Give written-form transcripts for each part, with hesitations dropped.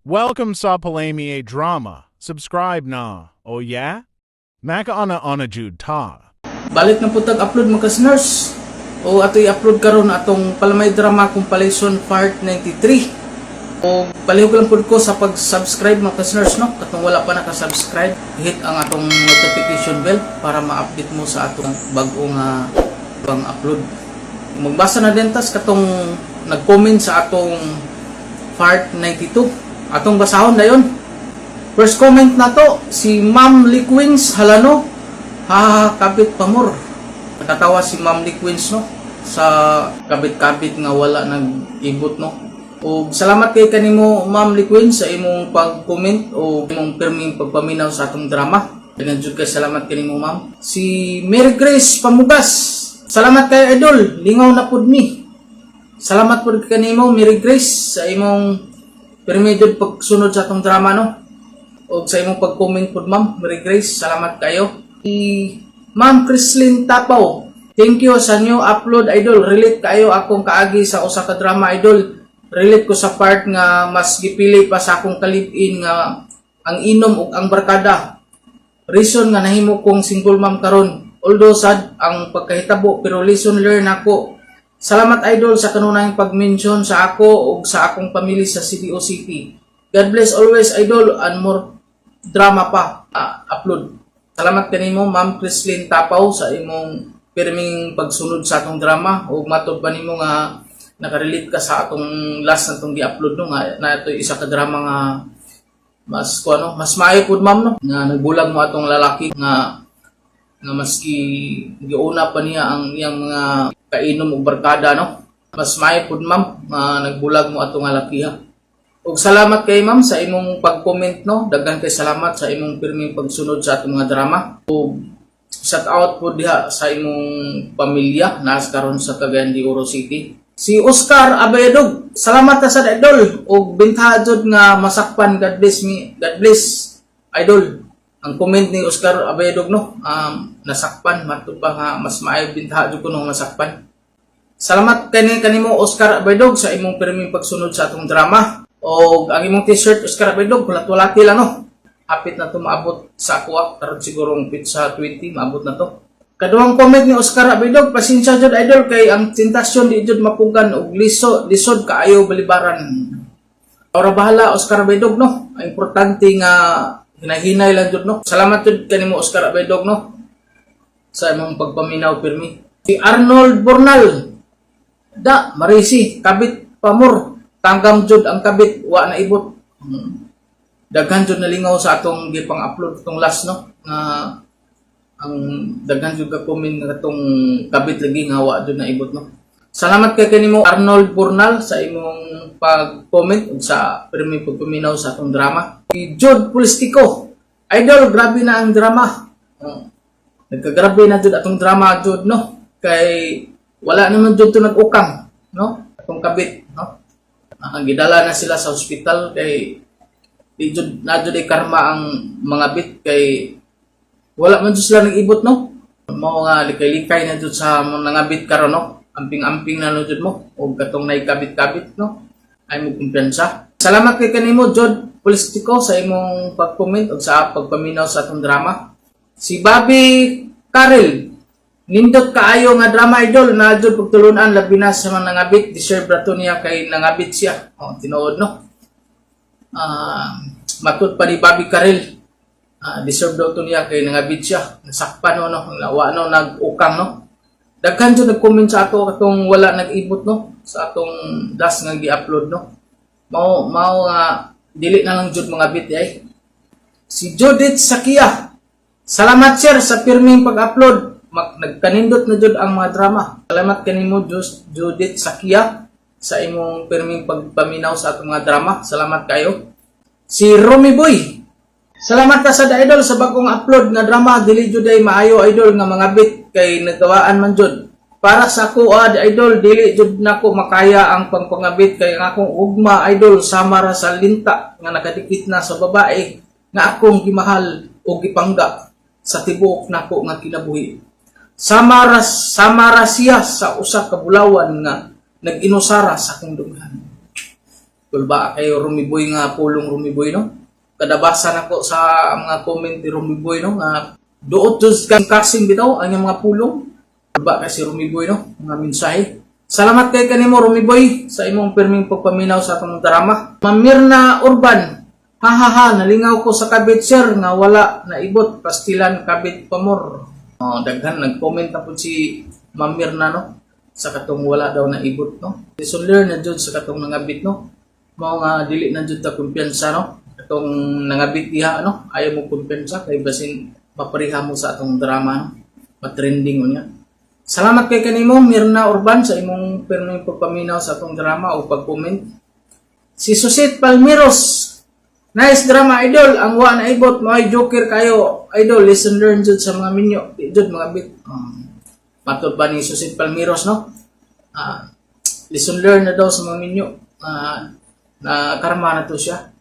Welcome sa Palami Drama. Subscribe na. Oh yeah? Maka ana jud ta. Balik na putag upload mga kasners. O ato'y upload karon atong Palamay Drama Compilation Part 93. O palihog lang pud ko sa pag-subscribe mga kasners, no? Katong wala pa naka-subscribe, hit ang atong notification bell para ma-update mo sa atong bagong pang-upload. Magbasa na din tas katong nag-comment sa atong Part 92. Atong basahon dayon. First comment na to, si Ma'am Liquins Halano. Kabit pamor. Nakatawa si Ma'am Liquins, no? Sa kabit-kabit nga wala nag-ibot, no? O salamat kay kanimo Ma'am Liquins sa imong pag-comment o imong perming pagpaminaw sa atong drama. Dagan jud kay salamat kanimo Ma'am. Si Mary Grace Pamugas. Salamat kay idol, lingaw na pud mi. Salamat pud kanimo Mary Grace sa imong permi jud pagsunod sa atong drama, no? O sa imong pag-comment pud Ma'am Mary Grace, salamat kayo. Ma'am Chrislyn Tapaw, thank you sa new upload idol. Relate kayo akong kaagi sa usa ka drama idol. Relate ko sa part nga mas gipili pa sa akong kalip-in nga ang inom ug ang barkada. Reason nga nahimo kong single ma'am karon. Although sad ang pagkahitabo pero lesson learn ako. Salamat idol sa kanunayang pag-mention sa ako ug sa akong pamilya sa CDO City. God bless always idol and more drama pa upload. Salamat kanimo Ma'am Chrislyn Tapaw sa imong pirming pagsunod sa atong drama ug matod pa nimo nga nakarelate ka sa atong last natong gi-upload, no, nga na ito isa ka drama nga mas mas maayo pud ma'am, no, nga nagbulag mo atong lalaki nga maski giuna pa niya ang iyang mga kainom ug barkada, no, mas maayo pud ma'am nga nagbulag mo atong lalaki ha. Ug salamat kay ma'am sa imong pag-comment, no, daghan kay salamat sa imong pirming pagsunod sa atong mga drama. Ug shout out po diha sa imong pamilya nas karon sa Cagayan de Oro City. Si Oscar Abayadog, salamat ta sa idol ug bintaha jud nga masakpan. God bless me. God bless idol. Ang comment ni Oscar Abayadog, no, nasakpan matud pa nga mas maayo bintaha jud kuno masakpan. Salamat kanimo Oscar Abayadog sa imong pirming pagsunod sa atong drama. O ang imong t-shirt Oscar Abayadog kulat-walati lang, no. Hapit na to maabot sa ako karon sigurong pizza 20 maabot na to. Kaduhang comment ni Oscar Abayadog, pasensya jud idol kay ang tentasyon di jud mapugan og lisod kaayo balibaran. Ora bahala Oscar Abayadog, no. Ang importante nga hinahinay lang jud, no. Salamat jud kanimo Oscar Abayadog, no, sa imong pagpaminaw pirmi. Si Arnold Bornal, da marisi kabit pamor. Tanggam jud ang kabit, wa na ibot. Daghan jud nalingaw sa atong gipang upload itong last, no, nga ang daghan jud ka comment nga atong kabit lagi nga wa jud na ibot, no. Salamat kay kanimo Arnold Bornal sa imong pag-comment ug sa pirmi pagpaminaw sa atong drama. Si Jud Polistico, idol, grabe na ang drama. Nagkagrabe na jud atong drama jud, no, kay wala naman jud to nag-ukang, no, atong kabit, no. Ang gidala na sila sa ospital kay di jud na jud ay karma ang mga bit kay wala man jud sila nag-ibot, no. Mao nga likay-likay na jud sa mga bit karon, no. Amping-amping na jud mo og katong nay kabit-kabit, no. Ay mo kumpiyansa. Salamat kay kanimo Jud Polistico sa imong pag-comment ug sa pagpaminaw sa atong drama. Si Bobby Karel, nindot kaayo nga drama idol, na jud pagtulunan labi na sa mga nangabit, deserve rato niya kay nangabit siya. Tinuod, no. Matud pa ni Bobby Karel, deserve daw to niya kay nangabit siya. Nasakpan, no, no, nag-ukang, no. Daghan jud nag-comment sa ato katong wala nag-ibot, no, sa atong last nga gi-upload, no. Mao nga dili na lang jud mga bit ay. Si Judith Sakia, salamat sir sa pirming pag-upload. Nagkanindot na jud ang mga drama. Salamat kanimo Judith Sakia sa imong pirming pagpaminaw sa atong mga drama. Salamat kayo. Si Romy Boy, salamat ta sa idol sa bagong upload nga drama. Dili jud ay maayo idol nga mga bit kay nagawaan man jud. Para sa ako idol, dili jud nako makaya ang pangpangabit kay ang akong ugma idol sama ra sa linta nga nakadikit na sa babae nga akong gimahal o gipangga sa tibuok nako nga kinabuhi. Sama ra siya sa usa ka bulawan nga nag-inusara sa akong dughan. Kulba kayo Rumiboy nga pulong Rumiboy no. Kadabasa nako sa mga comment ni Rumiboy no nga duot jud kang kasing bitaw ang mga pulong. Kulba kay si Rumiboy no nga mensahe. Salamat kay kanimo Rumiboy sa imong pirming pagpaminaw sa atong drama. Ma'am Mirna Urban, hahaha, nalingaw ko sa kabit sir nga wala naibot pastilan kabit pamor. Daghan nag-comment na po si Ma'am Mirna no sa katong wala daw naibot no. So learn na jud sa katong nangabit no. Mao nga dili na jud ta kumpiyansa no. Katong nangabit diha no, ayaw mo kumpiyansa kay basin mapariha mo sa atong drama no. Matrending mo niya. Salamat kay kanimo Mirna Urban sa imong pirming pagpaminaw sa atong drama o pag-comment. Si Susit Palmiros, nice drama idol, ang wa na ibot mo ay joker kayo. Idol, listen learn jud sa mga minyo, di jud mga bit. Matod ba ni Susit Palmiros no? Listen learn na daw sa mga minyo. Na karma na to siya.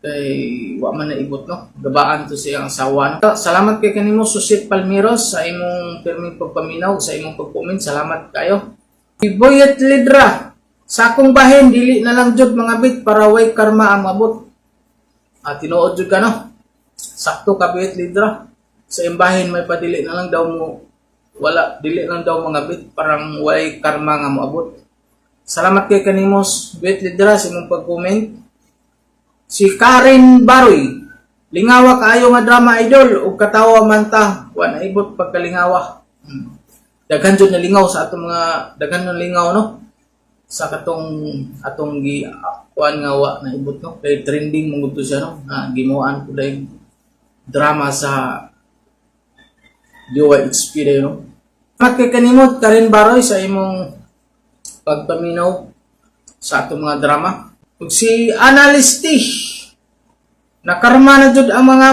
Kay wa man na ibot no. Gabaan to siyang asawa. No? Salamat kay kanimo Susit Palmiros sa imong pirming pagpaminaw, sa imong pag-comment. Salamat kayo. Boyet Lidra, sa akong bahin dili na lang jud mga bit para way karma ang mabot. Tinuod jud ka no. Sakto ka Boyet Lidra. Sa imbahin may padili na lang daw mo wala dili lang daw mga bit parang way karma nga moabot. Salamat kay kanimo Boyet Lidra sa imong pag-comment. Si Karen Baroy, lingawa kaayo nga drama idol ug katawa man ta, wa naibot pagkalingawa. Daghan jud na lingaw sa atong mga daghan na lingaw no. Sa katong atong gi kuan nga wa naibot no. Kay trending mong to siya no. Gimuan ko dai drama sa DOHP day no. Kay kanimo Karen Baroy sa imong pagpaminaw sa atong mga drama. Ug si Analisti, nakarma na jud ang mga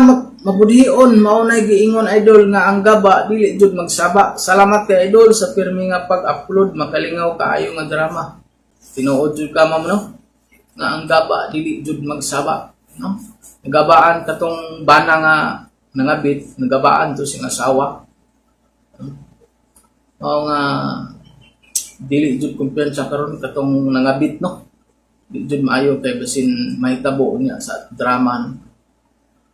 mabudhion, mao nay giingon idol nga ang gaba dili jud magsaba. Salamat kay idol sa pirmi nga pag-upload, makalingaw kaayo nga drama. Tinuod jud ka ma'am no nga ang gaba dili jud magsaba no. Nagabaan katong bana nga nangabit, nagabaan to sing asawa. Mao nga dili jud kumpiyansa karon katong nangabit no. Di jud maayo kay basin mahitabo niya sa drama.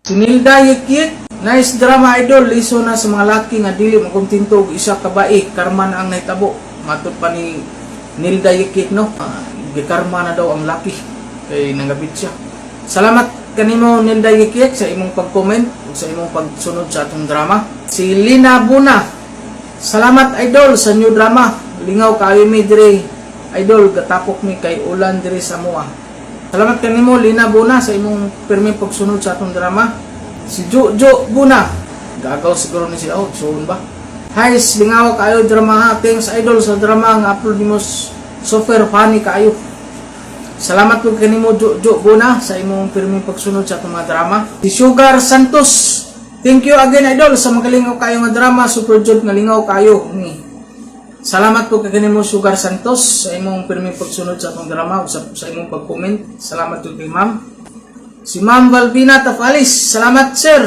Si Nilda Yekit, nice drama idol, liso na sa mga laki nga dili makontento og isa ka bae, karma na ang nahitabo. Matud pa ni Nilda Yekit no, gikarma na daw ang laki kay nangabit siya. Salamat kanimo Nilda Yekit sa imong pag-comment ug sa imong pagsunod sa atong drama. Si Lina Buna, salamat idol sa new drama, lingaw kaayo mi dire. Idol, gatapok mi kay ulan diri sa mua. Salamat kanimo Lina Buna sa imong pirmi pagsunod sa atong drama. Si Jojo Buna, gagaw siguro ni siya soon ba? Hi, lingaw kayo drama ha. Thanks idol sa drama nga upload nimo, super funny kayo. Salamat po kanimo Jojo Buna sa imong pirmi pagsunod sa atong mga drama. Si Sugar Santos, thank you again idol sa magalingaw kayo nga drama, super jud nga lingaw kayo ni. Salamat po kay kanimo Sugar Santos sa imong pirming pagsunod sa atong drama ug sa imong pag-comment. Salamat po kay ma'am. Si Ma'am Valvina Tafalis, salamat sir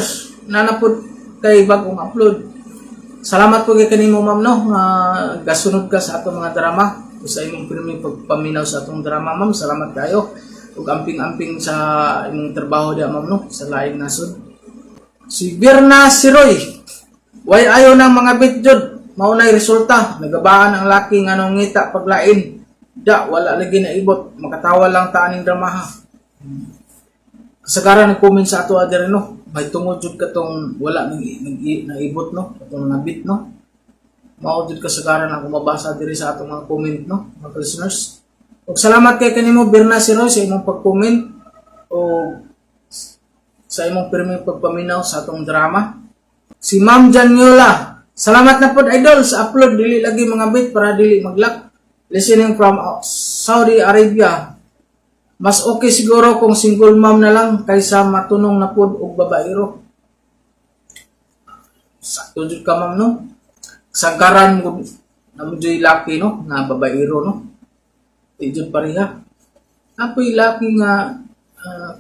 na napud kay bagong upload. Salamat po kay kanimo ma'am no nga gasunod ka sa atong mga drama ug sa imong pirming pagpaminaw sa atong drama ma'am. Salamat kayo ug amping-amping sa imong trabaho dia ma'am no sa laing nasod. Si Birna Siroy, way ayo nang mga bitjud. Mao nay resulta, nagabaan ang laki nga nung ngita paglain. Da wala lagi na ibot, makatawa lang ta aning drama. Kasagaran nag-comment sa ato adere no, may tungod jud katong wala na ibot no, katong nabit no. Mao jud kasagaran ako mabasa diri sa atong mga comment no, mga listeners. Ug salamat kay kanimo Birna Siroy sa imong pag-comment o sa imong pirming pagpaminaw sa atong drama. Si Ma'am Janyola, salamat na po idol sa upload, dili lagi mga bit para dili maglak. Listening from Saudi Arabia. Mas okay siguro kung single mom na lang kaysa matunong na pod og babaero. Sakto jud ka ma'am no. Sagaran mo na mo jud laki no na babaero no. Di jud pareha. Apoy laki nga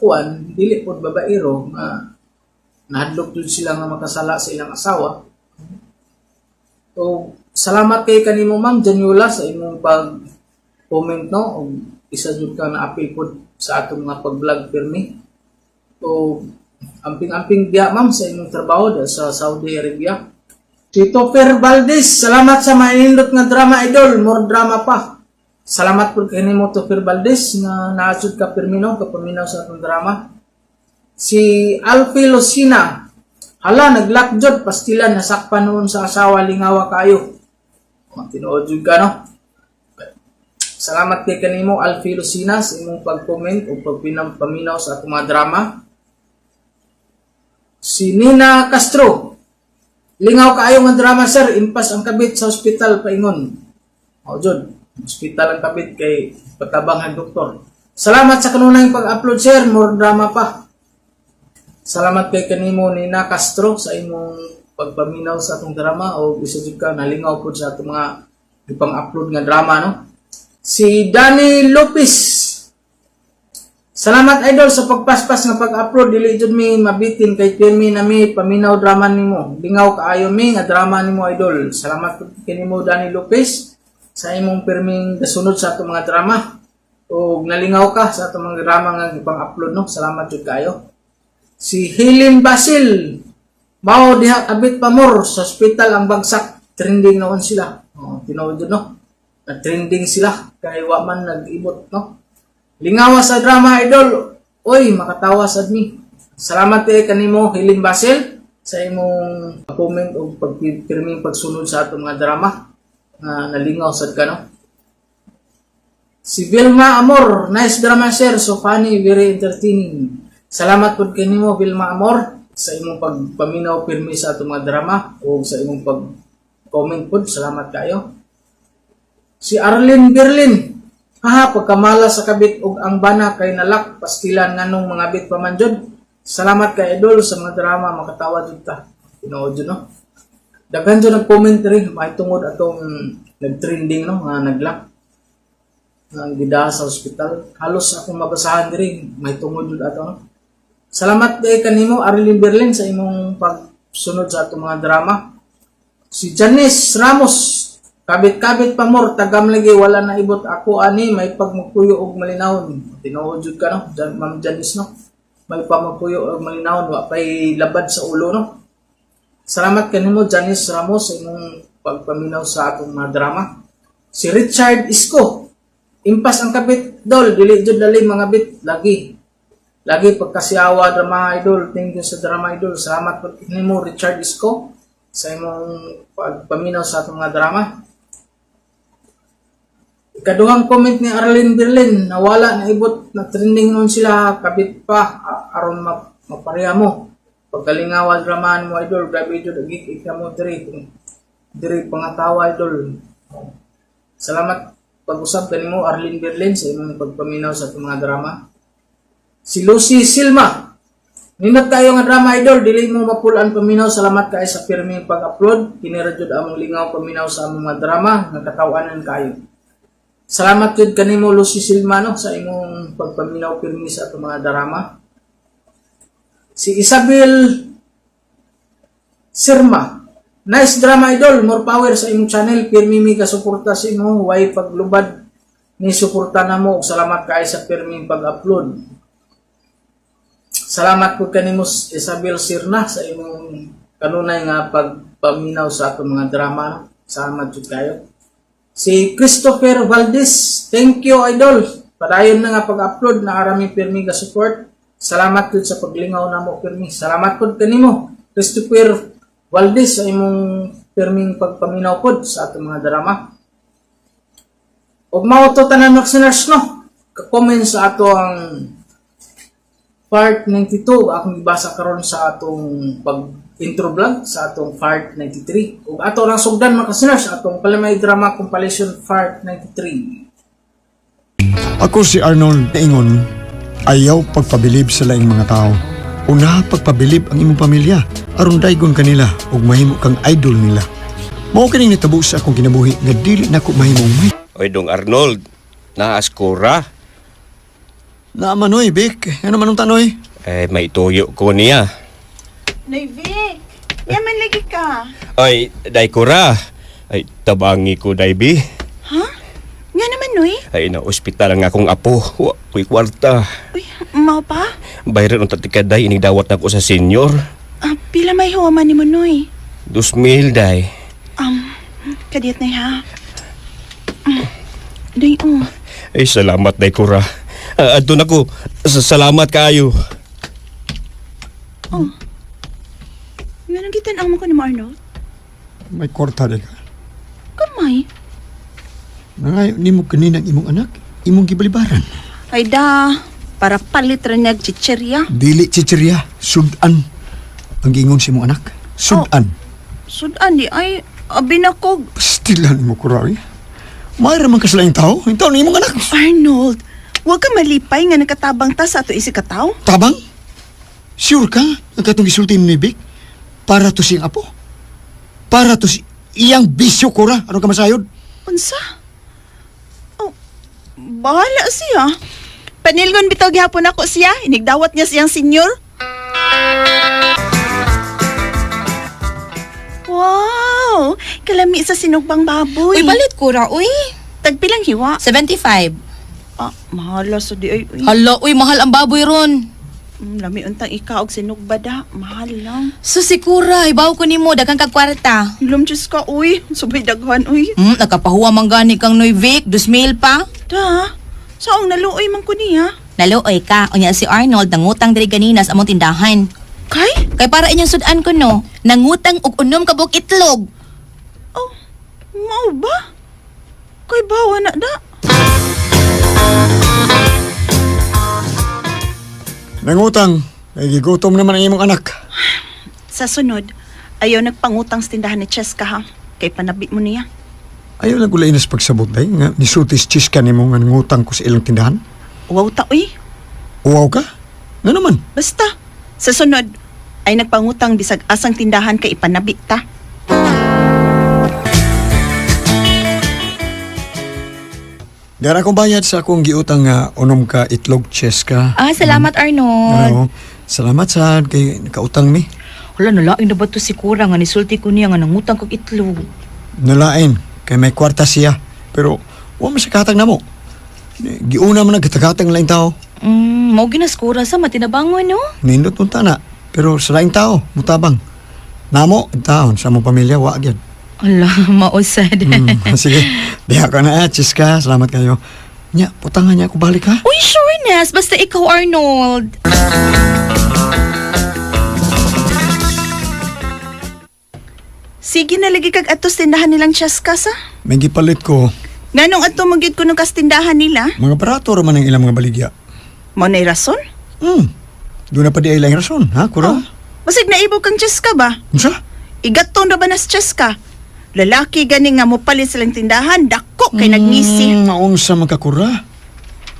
kuan dili pod babaero nga nahadlok jud sila nga makasala sa ilang asawa. So, salamat kay kanimo Ma'am Janyola sa imong comment no o isa jud ka na apil pod sa atong mga pag-vlog pirmi. O amping-amping diya ma'am sa imong trabaho sa Saudi Arabia. Si Topher Valdez, salamat sa mainindot nga drama idol, more drama pa. Salamat po kay nimo Topher Valdez nga naasud ka pirmi no kapaminaw sa atong drama. Si Alfie Lucina, hala naglock jud pastilan nasakpan noon sa asawa lingawa kayo. Tinuod jud ka no. Salamat kay kanimo Alfie Lucina sa imong pag-comment o pagpaminaw sa atong mga drama. Si Nina Castro, lingaw kaayo nga drama sir, impas ang kabit sa ospital paingon. O jud, ospital ang kabit kay patabang ang doktor. Salamat sa kanunay pag-upload sir, more drama pa. Salamat kay kanimo Nina Castro sa imong pagpaminaw sa atong drama o bisa jud ka nalingaw pud sa atong mga ipang-upload nga drama no. Si Danny Lopez, salamat idol sa pagpaspas nga pag-upload, dili jud mi mabitin kay pirmi na mi paminaw drama nimo. Lingaw kaayo mi nga drama nimo idol. Salamat pud kanimo Danny Lopez sa imong pirming dasunod sa atong mga drama. O nalingaw ka sa atong mga drama nga ipang-upload no. Salamat jud kaayo. Si Helen Basil, mao diha kabit pamor sa ospital ang bagsak, trending noon sila. O tinuod jud no. Trending sila kay wa man nag-ibot no. Lingawa sa drama idol. Oy, makatawa sad mi. Salamat kay kanimo Helen Basel sa imong comment o pagpirming pagsunod sa atong mga drama nga nalingaw sad ka no. Si Vilma Amor, nice drama sir, so funny, very entertaining. Salamat pud kanimo Vilma Amor sa imong pagpaminaw pirmi sa atong mga drama o sa imong pag-comment pud. Salamat kayo. Si Arlene Berlin, haha, pagkamala sa kabit og ang bana kay nalak pastilan nganong mga bit pamanjod. Salamat kay idol sa mga drama, makatawa jud ta. Tinuod jud no. Daghan jud nag-comment rin may tungod atong nag-trending no nga naglak. Ang gida sa ospital. Halos akong mabasahan diri may tungod jud ato no. Salamat kay kanimo Arlene Berlin sa imong pagsunod sa atong mga drama. Si Janice Ramos, kabit-kabit pa mor, tagam lagi, wala na ibot ako ani, may pagmagpuyo og malinawon. Tinuod jud ka no, Ma'am Janice no. May pagmagpuyo og malinawon, wa pay labad sa ulo no. Salamat kanimo Janice Ramos sa imong pagpaminaw sa atong mga drama. Si Richard Isko, impas ang kabit dol, dili jud dali mga bit lagi. Lagi pagkasiawa drama idol, thank you sa drama idol. Salamat pud kanimo Richard Isko sa imong pagpaminaw sa atong mga drama. Ikaduhang comment ni Arlene Berlin, nawala na ibot na trending noon sila kabit pa aron mapareha mo. Pagkalingawan drama mo idol, grabe jud agi ikamo diri pangatawa idol. Salamat pag-usab kanimo Arlene Berlin sa imong pagpaminaw sa atong mga drama. Si Lucy Silma, nindot kayo nga drama idol, dili mo mapulan paminaw. Salamat kay sa pirmi pag-upload. Kinira jud among lingaw paminaw sa among mga drama, nagkatawanan kayo. Salamat jud kanimo Lucy Silmano sa imong pagpaminaw pirmi sa atong mga drama. Si Isabel Sirma, nice drama idol, more power sa imong channel, pirmi mi ka suporta sa imong way paglubad ni suporta namo ug salamat kay sa pirmi pag-upload. Salamat pud kanimo Isabel Sirna sa imong kanunay nga pagpaminaw sa atong mga drama. Salamat jud kayo. Si Christopher Valdez, thank you idol. Padayon na nga pag-upload, nakarami pirmi ka support. Salamat jud sa paglingaw namo pirmi. Salamat pud kanimo Christopher Valdez sa imong pirming pagpaminaw pud sa atong mga drama. Ug mao to tanan listeners no. Ka-comment sa ato ang part 92 akong ibasa karon sa atong intro vlog sa atong part 93. Ug ato lang sugdan mga listeners atong Palamay Drama Compilation part 93. Ako si Arnold Ingon, ayaw pagpabilib sa laing mga tao. Una pagpabilib ang imong pamilya aron daygon kanila ug mahimo kang idol nila. Mao kining nitabo sa akong kinabuhi nga dili nako mahimong may. Oy dong Arnold, naaskura. Naamanoy, Vic. Ano manong tanoy? May tuyo ko niya. Nay, Vic. Yaman lagi ka. Oy, day kura. Ay, tabangi ko, day bi. Ha? Nga naman Noy? Ay na ospital nga akong apo. Wa ko'y kwarta. Uy, mao pa? Bayaran ang tatikaday inidawat na ko sa senior. Pila may huwaman ni mo, Noy? 2,000 day. Kadiyat na ha. Day, Ay salamat day kura. Adto na ko. Salamat kaayo. Nga nang gitan ang mo ko ni mo, Arnold? May kwarta di ka. Kamay? Nangayo ni mo kaninang imong anak, imong gibalibaran. Ay da, para palit rin niya chicherya. Dili chichirya, sudan. Ang gingon si imong anak, sudan. Sudan di ay, binakog. Pastilan mo kurawi. Mayroon man kasalaing tao, yung tao na imong anak. Arnold, huwag ka malipay nga nakatabang ta sa ato isi kataw. Tabang? Sure ka? Ang katong gisulti ni Vic? Para to siyang apo? Para to si iyang bisyo kura? Ano ka masayod? Unsa? Oh, bahala siya. Panilgon bitaw gihapon ako siya, inigdawat niya siyang senyor. Wow! Kalami sa sinugbang baboy. Uy, balit kura, uy. Tagpilang hiwa. 75. Mahala sa di ay. Hala, uy, mahal ang baboy ron. Lami untang ikaw og sinugbada. Mahal lang. So si kura, ibaw ko ni mo, dagang kagkwarta. Lumjus ka, uy. Subay daghan, uy. Nagkapahuwa man gani kang Noy Vic, 2,000 pa. Da, saong naluoy man ko niya. Naluoy ka, unya si Arnold nangutang diri ganina sa among tindahan. Kay? Kay para inyong sudan ko no, nangutang og unom ka buok itlog. Oh, mao ba? Kay bawa na da. Nangutang, ay gigutom naman ang imong anak. Sa sunod, ayaw nagpangutang sa tindahan ni Cheska ha. Kay panabi mo niya. Ayaw lang gulay na sa pagsabot day, nga nisutis chiska ni mo nga nangutang ko sa ilang tindahan. Wow ta, uy. Uwaw ka? Nga naman. Basta, sa sunod, ay nagpangutang bisag asang tindahan kay ipanabi ta. Gara kong bayad sa akong giutang nga unom ka itlog cheska. Salamat Arnold. Ano, salamat sa kay nakautang mi. Wala, nalaing na ba to si kura nga nisulti ko niya nga nangutang kog itlog. Nalain, kay may kwarta siya. Pero, wa man siya katag na mo. Giuna man nagkatag lang tao. Mao ginas kura sa matinabangon no? Nindot punta na. Pero sa laing tao, mutabang. Namo, taon sa mong pamilya, wa agad. Ala, mausad. Sige, diha ka na, Chiska. Salamat kayo. Nya, putangan niya ako balik ha. Uy, sure Nes, basta ikaw Arnold. Sige na lagi kag atos tindahan nilang Cheska sa. May gipalit ko. Nganong ato magid ko nung kas tindahan nila? Mga barato raman ang ilang mga baligya. Mo na'y rason? Doon na pa di ay lang rason, ha, kura? Masig naibog kang Cheska ba? Unsa? Igaton ra ba nas Cheska? Lalaki gani nga mo palit silang tindahan, dako kay nagngisi. Maunsa magkakura.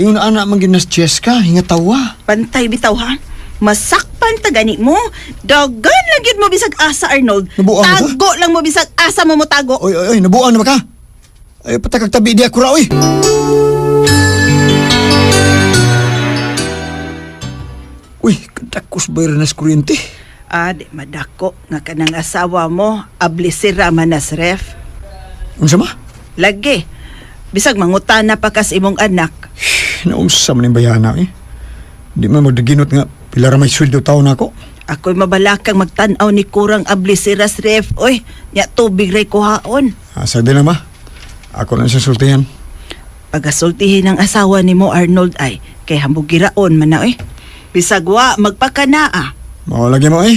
Yung anak man ginas Cheska, hingatawa. Pantay bitaw ha. Masakpan ta gani mo. Dagan lang yun mo bisag asa Arnold. Nabuang ka? Tago lang mo bisag asa mo tago. Oy, nabuang na ba ka? Ay, patakag tabi di akura, oy. Uy, kadakos ba rin nas kuryente? Di madako nga kanang asawa mo ablisira manas ref. Unsa ma? Lagi. Bisag mangutana pa kas imong anak. Naunsa man yung bayana, eh. Di man magdaginot nga, pila ra may sweldo taon ako. Ako'y mabalakang magtanaw ni kurang ablisiras ref. Oy, nya tubig ray kuhaon. Asa din na ma? Ako lang sa sultihan. Pagasultihin ng asawa ni mo Arnold ay kay hambugiraon man na Bisag wa magpakanaa. Mawalagi mo, eh.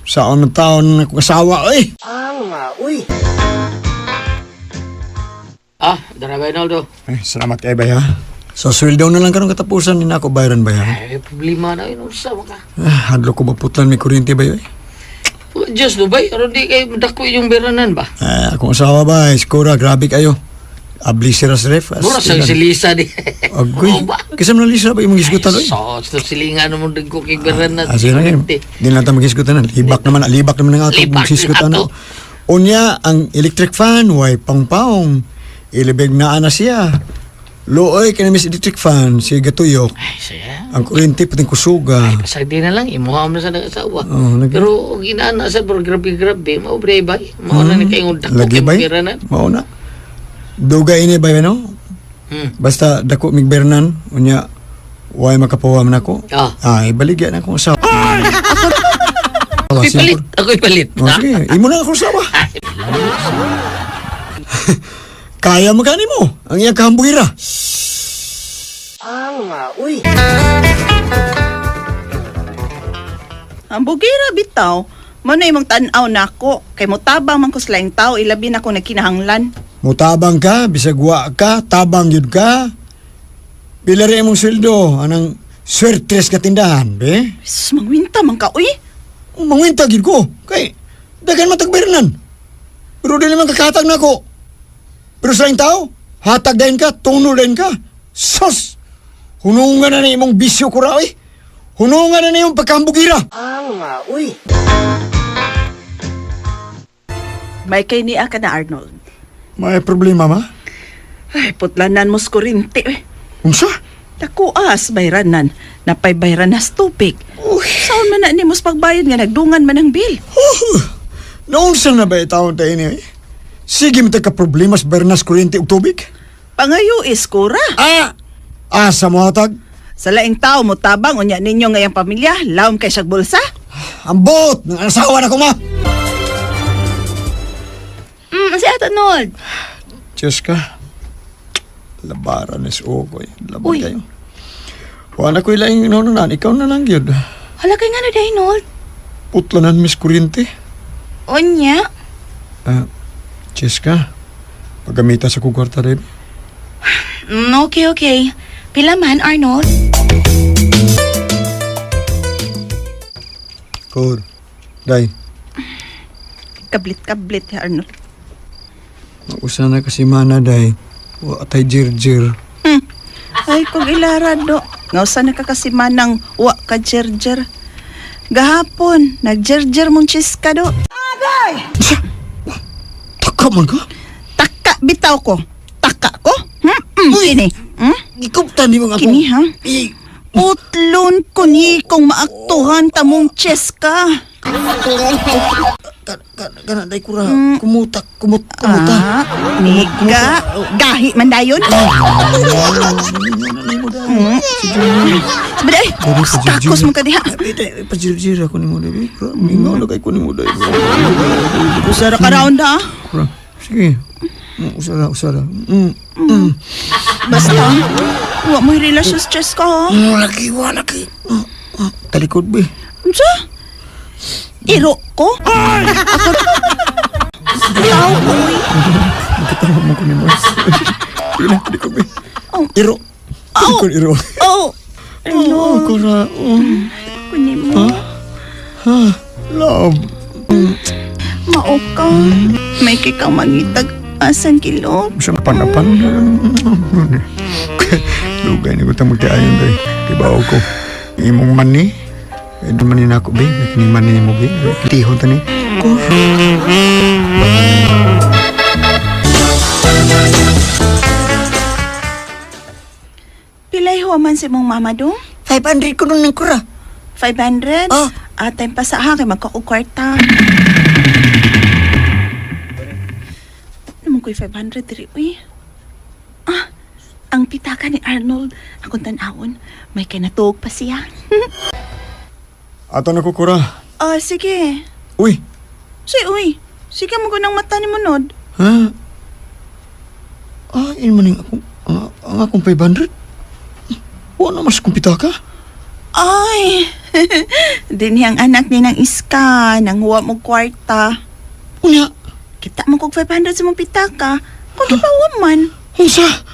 Saan ng taon akong asawa, eh. Dara Reynaldo. Salamat kay bay, ha. So, sweldo na lang karong katapusan ni ako bayaran ba, ha? Problema na yun. Usa ka. Hadlo ko maputlan may kuryente ba, eh. Diyos do ba? Aron di kayo madako yung beranan ba? Akong asawa ba, iskura, grabe kayo. Abli si Rasref. Mura sa silisa di. Agoy, kasi mo lisa ba yung magisgutan, eh. So silingan mo din ko kay beranan. Sige na yun. Di na tayo magisgutan na. Libak naman ng ato. Libak Magisgutan na. na ato. Unya, ang electric fan, way pang-paong. Ilibig na ana siya. Looy, kinamis electric fan, si Gatuyok. Ay, saya. Ang kuryente, pating kusuga. Pasagdi na lang, imuham na sa nag-asawa. Pero, ginana sa grabe-grabe, maubre ba? Mauna ni kayong dakok lagi yung ba? beranan. Mauna. Dugay ini ba, no? Basta dako mig Bernan, unya way makapawa man ako. Ibaligya na akong asawa. Ako'y palit. Ako'y palit. Oh, sige, imo na akong asawa. Kaya magani mo ang iyang kahambuhira. Ang bugira bitaw, mo na imong tan-aw nako kay motabang man ko sa laing tao ilabi na ko nagkinahanglan. Mutabang ka, bisag wa ka, tabang yun ka. Pila rin mong sweldo, anang swertres ka tindahan, be? Sus, mangwinta man ka, uy. Mangwinta gid ko, kay dagan matagbernan. Pero di naman kakatag na ko. Pero sa laing tao, hatag dahin ka, tuno dahin ka. Sos! Hunungan na na imong bisyo ko raw, eh. Hunungan na na imong pagkambugira. May kay niya ka na, Arnold. May problema, ma? Ay, putlanan mo skurinti, eh. Unsa? Takuas, bayranan. Napay bayranas tubig. Saan man na ni mos pagbayad nga nagdungan man ang bill? Naunsa na ba itaon tayo niya, eh? Sige mo ka problema sa bernas kuryente ug tubig? Pangayo iskura. Asa mo hatag? Sa laing tao mo tabang unya ninyo ngayang pamilya, lawom kay siyag bulsa. Ambot! Ng asawa na ko, ma! Si Ate Nod. Diyos ka. Labaran is okoy. Laban Uy. kayo. Wala ko ilang inunan. Ikaw na lang yun. Hala kay nga na day, Nod. Putlanan mis kuryente. Onya. Diyos ka. Pagamita sa kukwarta rin. Okay. Pila man, Arnold? Kur. Day. Kablit-kablit, Arnold. Mausa na kasi mana, day. Wa tay jir-jir. Ay, kung ilarado. Ngausa na ka kasi manang wa ka jerjer. Gahapon, nagjerjer mong chiska do. Taka man ka? Taka bitaw ko. Taka ko? Kini. Ikuptan di mo nga Kini ha? Putlon ko ni kung maaktuhan tamong chiska. Kana day kura. Kumuta. Niga. Gahi man dayon. Sabi takos mo ka diha. Pajir-jir ako ni mo, day. Mingaw lagay ko ni mo, day. Usara ka round ha? Sige. Usara. Basta, wa mo'y relasyon sa chiska ha? Laki. Talikod, be. Unsa? Iro ko? Ako tao ko uy. Magkatawa mo ko ni mo. Talikod, be. Iro. Talikod, iro. Ano? Kura. Kunin mo. Love. Mao ka. May kikang mangitag asan kilot. Isang panapan. Lugay ni ko tamang tiayon, day. Kibaw ko. Imong mani. Doon manin ako, be. Kining mani mo, be. Tihon tani. Pilay huwaman si mong mama do? 500 ko nung kura. 500? Oh. Atay pa sa ha, kay magkakukwarta. Naman ko'y 500 diri, uy. Ang pitaka ni Arnold, akong tanawon, may kinatuog pa siya. Ato na ko, kura. Sige. Uy. Uy. Sige mo gunang mata ni Munod. Ha? Yun maning ang akong 500? Wala mas kumpita ka? Ay, dinihang anak ni ng iska, nang huwa mo kwarta. Unya. Kita mo kog 500 sa mong pitaka, kung ipawa man. Unsa?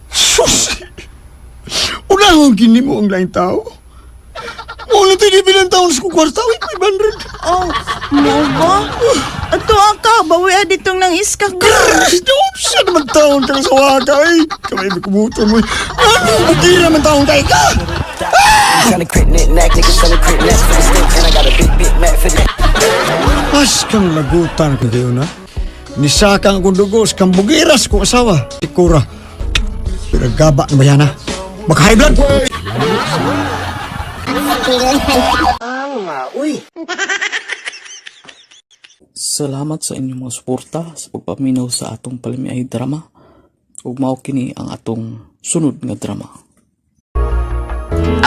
Sus! Unahon gini mo ang laing tao? Wala tayo bilang taon sa kukwarta, 500. Mo ba? Ato ka, bawi ditong ng iska ka. Grass, doon siya naman taon ka sa waka, eh. Kamay may kumutan mo, eh. Ano, hindi naman taon kayo ka? Pas kang lagutan ko kayo na. Nisakang akong dugos, kang bugiras kong asawa. Sikura. Pinagaba na ba yan, ha? Maka-high blood! Salamat sa inyong mga suporta sa pagpaminaw sa atong Palimiay Drama. ug mao kini ang atong sunod nga drama.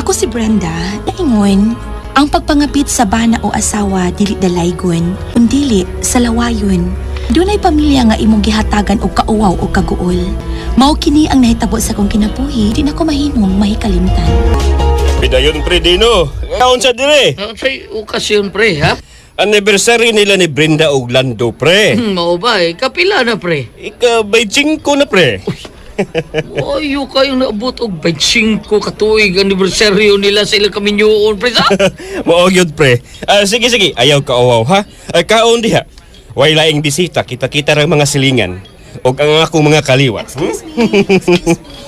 Ako si Brenda, naingon, ang pagpangapit sa bana o asawa dili dalaygon, undili sa lawayon. Dunay pamilya nga imong gihatagan og kauwaw o kaguol. Mao kini ang nahitabo sa kong kinabuhi, di na ko mahinong mahikalimtan. Pidayon pre Dino. Kaon sa dire. Ang say okasyon pre ha? Anniversary nila ni Brenda ug Lando pre. Mao ba kapila na pre? Ika by 5 na pre. Oyo kayong naabot og 25 katuig anibersaryo nila sa ilang kaminyoon pre sa? Mao gyud pre. Sige sige, ayaw ka awaw ha. Kaon diha. Way laing bisita, kita-kita ra mga silingan. Og ang akong mga kaliwat. Excuse me.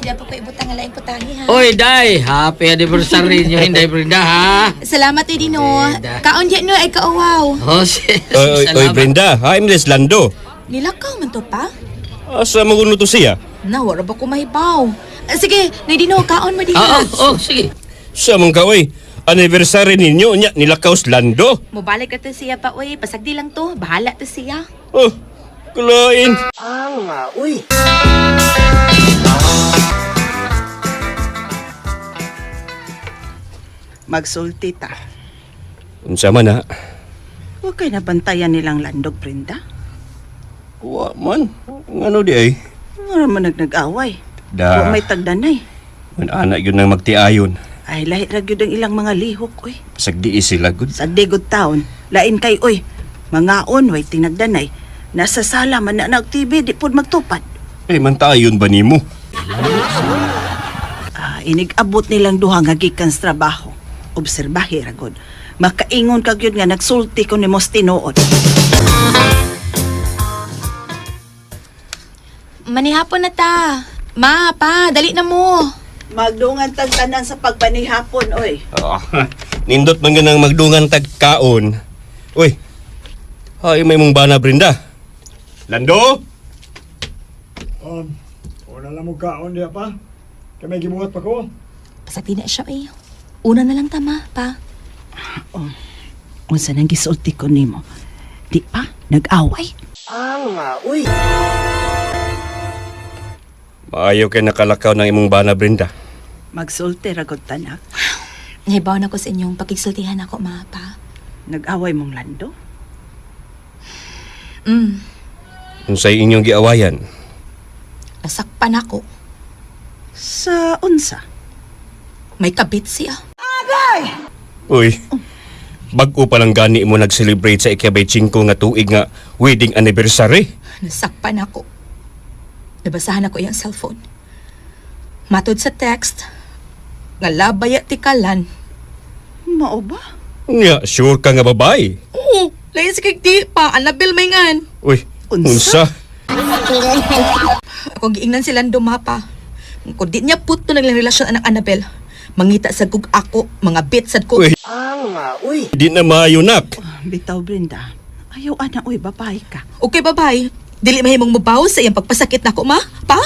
Di pa ko ibutang nga laing putahe ha. Oy day, happy anniversary nyo Hinday Brenda ha. Salamat ay Dino. Brenda. Kaon di no ay kauwaw. Oh, Oy Brenda, I'm Les Lando. Nilakaw man to pa? Asa maguno to siya? Nawara ba ko mahibaw? Sige, nay Dino, kaon mo di ha. Sige. Sa mong kaoy, anniversary ninyo nya nilakaos Lando. Mubalik ka to siya pa, uy. Pasagdi lang to. Bahala to siya. Oh, kulain. Magsulti ta. Unsa man ha? Huwag kayo nabantayan nilang landog, Brenda. Wa man. Ngano di ay? Wala man nag-away. Da. Huwag may tagdanay. Man anak yun nang magtiayon. Ay, lahi ra gyud ang ilang mga lihok, uy. Sagdi sila gud. Sa digod taon, lain kay, uy. Mangaon, way tinagdanay. Nasa sala man na nag-TV, di pod magtupad. Eh man tayon ba nimo? Inig-abot nilang duha nga gikan sa trabaho. Obserbahe ra gud. Makaingon kag yun nga nagsulti ko ni mos tinuod. Manihapon na ta. Ma, pa, dali na mo. Magdungan tag tanan sa pagbanihapon, oy. Nindot man ganang magdungan tag kaon. Uy. Hay may mong bana Brenda. Lando? Wala lang mo kaon diya pa. Kaya may gibuhat pa ko. Pasagdi na siya, eh. Una na lang tama, pa. Unsa nang gisulti ko nimo? Di pa nag-away. Maayo kay nakalakaw ng imong bana Brenda. Magsulti ra gud tanak. Nahibaw na ko sa inyong pagkigsultihan ako, ma, pa. Nag-away mong lando? Unsay inyong giawayan? Nasakpan ako. Sa unsa? May kabit siya. Uy. Bag-o pa lang gani mo nag-celebrate sa ikabay 5 nga tuig nga wedding anniversary. Nasakpan ako. Nabasahan ako iyang cellphone. Matod sa text, nga labaya tikalan. Mao ba? Nya, sure ka nga babae. Oo, lain sa kagdi pa, Annabelle may ngan. Uy, Unsa? unsa? Ako giingnan silang dumapa. Kung di niya puto naglang relasyon anak Annabelle, mangita sa kug ako, mga bit sad ko. Uy. Di na maayonak. Bitaw, Brenda. Ayaw ana, oy, babae ka. Okay, bye-bye. Dili mahimong mabaw sa iyang pagpasakit nako, ma? Pa?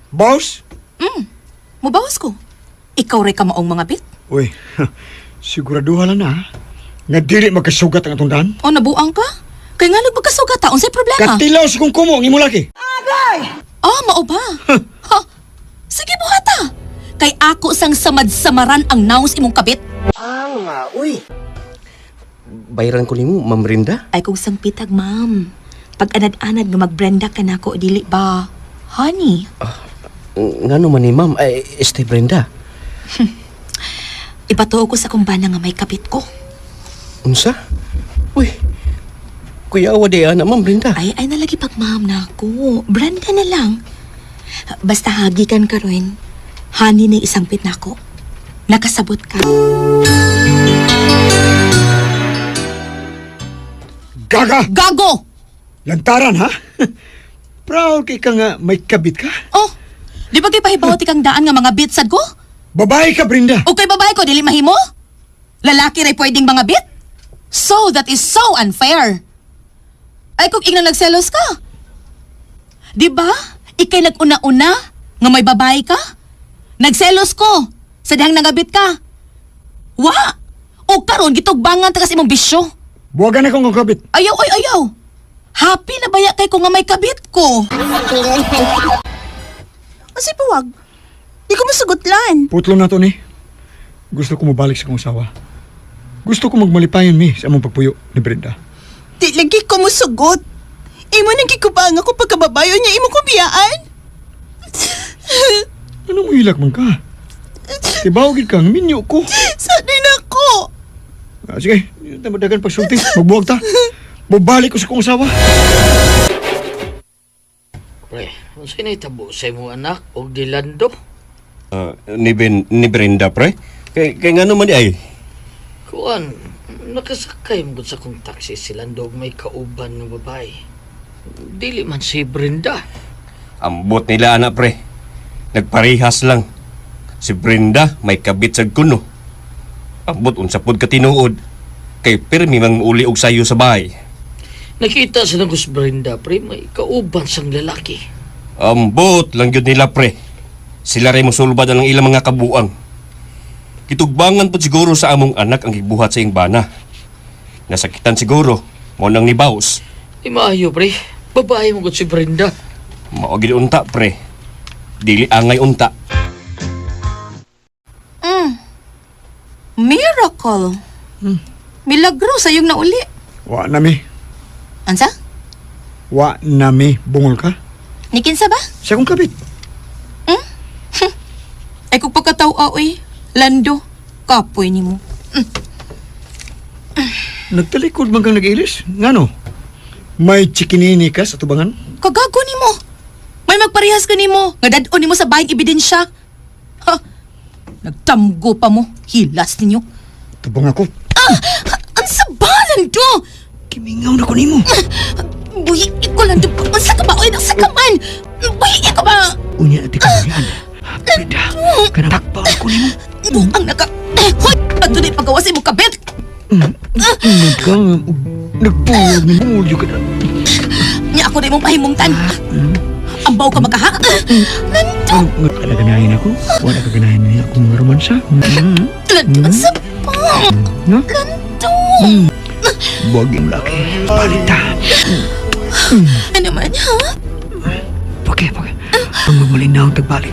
Boss? Mubawas ko. Ikaw ray ka maong mga bit? Uy, siguraduha lang na. Nga dili magkasugat ang atong daan. O nabuang ka? Kaya nga nagpagkasugat ta, unsay problema? Katilaw sa kong kumo, ang imo laki. Ah, mao ba? Ha? Sige, buhata. Kay ako sang samad-samaran ang naus imong kabit. Bayaran ko nimo, Ma'am Brenda. Ay kung sang pitag, ma'am. Pag anad-anad nga mag-Brenda ka na ko, dili ba? Honey, Ngano man ni Ma'am? Ay, este Brenda. ipatuo ko sa kumbana nga may kabit ko. Unsa? Uy. Kuya awa di ana, Ma'am Brenda. Ay nalagi pag ma'am na ako. Brenda na lang. Basta hagikan ka rin. Honey na isang pit na ko. Nakasabot ka. Gaga! Gago! Lantaran, ha? Proud kay ka nga may kabit ka. Oh, di ba kay pahibawati kang daan nga mga bitsad ko? Babae ka, Brenda. O kay babae ko, dili mahimo? Lalaki ray pwedeng mga bit? So, that is so unfair. Ay kung igna nagselos ka. Di ba? Ikay nag-una-una nga may babae ka? Nagselos ko. Sa dihang nangabit ka. Wa! O karon gitugbangan ta kasi imong bisyo. Buwagan akong kabit. Ayaw, ay ayaw. Happy na baya kay ko nga may kabit ko. Kasi puwag. Di ko masugutlan. Putlo na to ni. Gusto ko mabalik sa kong asawa. Gusto ko magmalipayon mi sa among pagpuyo ni Brenda. Di lagi ko musugot. Imo nang gikubang ako pagkababayo niya imo ko biyaan. Anong ilak man ka? Tibawagin ka, minyo ko. Sanay na ko. Sige, madagan pagsulti. Magbuwag ta. Babalik ko sa kong asawa. Pre, sino itabo sa imong anak o dilando? Ni Brenda, pre. Kay nga naman di ay. Kuan, nakasakay mo sa kong taxi sila og may kauban ng babae. Dili man si Brenda. Ambot nila anak, pre. Nagparihas lang. Si Brenda may kabit sa kuno. Ambot unsa pod ka tinuod. Kay pirmi mang uli og sayo sa bahay. Nakita sila ko si Brenda, pre, may kauban sang lalaki. Ambot lang yun nila, pre. Sila rin mosulbad ang ilang mga kabuang. Kitugbangan po siguro sa among anak ang gibuhat sa iyong bana. Nasakitan siguro, mo nang nibaos. Di maayo, pre. Babae mo ko si Brenda. Maogid unta, pre. Dili angay unta. Miracle. Milagro sa yung nauli. Wa na mi. Ansa? Wa na mi. Bungol ka? Nikinsa ba? Siya kong kabit. Ay kung pagkatawa, oy. Lando. Kapoy ni mo. Nagtalikod man kang nag-ilis? Ngano? May chikinini ka sa tubangan? Kagago ni mo. May magparehas ka ni mo. Nga dadon ni mo sa bayang ebidensya. Ha? Nagtamgo pa mo. Hilas ninyo. Tubang ako. Ang sabalan do! Kimingaw na ko ni mo. Buhi ko lang do. Ang saka ba? Oy, nang sakaman! Buhi ko ba? Unya ati ka yan. Brenda, kanang takpa ako ni mo. Ang naka... Hoy! Ato na ipagawa sa imong kabit! Nagpuwag ni Mulyo ka na. Niya ako na imong pahimungtan. Ambaw ka makaha. Lando! Kalaganahin ako. Wala ka ganahin niya akong romansa. Lando, ang sapa! No? Lando! Buwag yung laki. Balita. Ano man, ha? Okay. Ang mamalinaw tagbalik.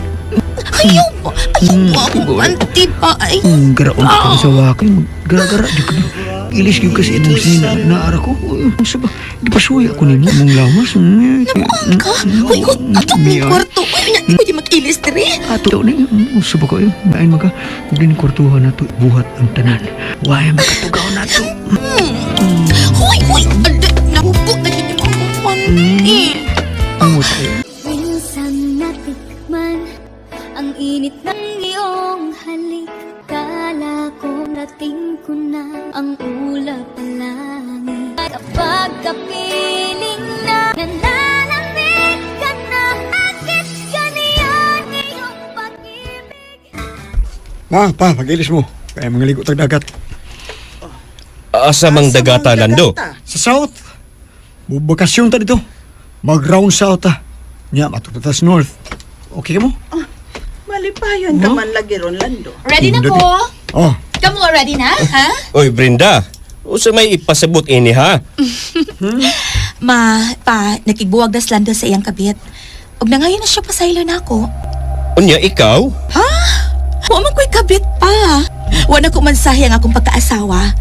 Ayaw mo! Ayaw mo akong antibay! Garaon ka sa wakin. Gara-gara. Di ka ilis yung kasi itong sinina. Naara ko. Saba. Di pa suya ako ni mo. Mong lawas. Namaan ka? Uy, ato ng kwarto. Uy, pwede mag-ilis diri. Ato na yun. Saba ko yun. Nain maka. Huwag din kwartuhan na to. Buhat ang tanan. Waya makatugaw na to. Uy! Alda! Nahupo na yun yung mga kumanti. Angot kayo. Minsan natikman ang init ng iyong halik. Kala ko nating ko na ang ulap ng langit. Kapag kapiling na nananamig ka na, bakit ganyan iyong pag-ibig? Pa, pag-ilis mo. Kaya mga ligo tag dagat. Asa mang dagata, Lando? Sa south. Bubakasyon ta dito. Mag-round south ta. Nya, matututas north. Okay ka mo? Malipayon ka man lagi ron, Lando. Ready na Hindi. ko? Oh. Kamu ready na, ha? Oy, Brenda. Usa may ipasabot ini, ha? Nakigbuwag na slando sa iyang kabit. Ug na ngayon na siya pasaylo na ako. Unya, ikaw? Ha? Wa man ko'y kabit pa. Wa na ko mansahi ang akong pagkaasawa.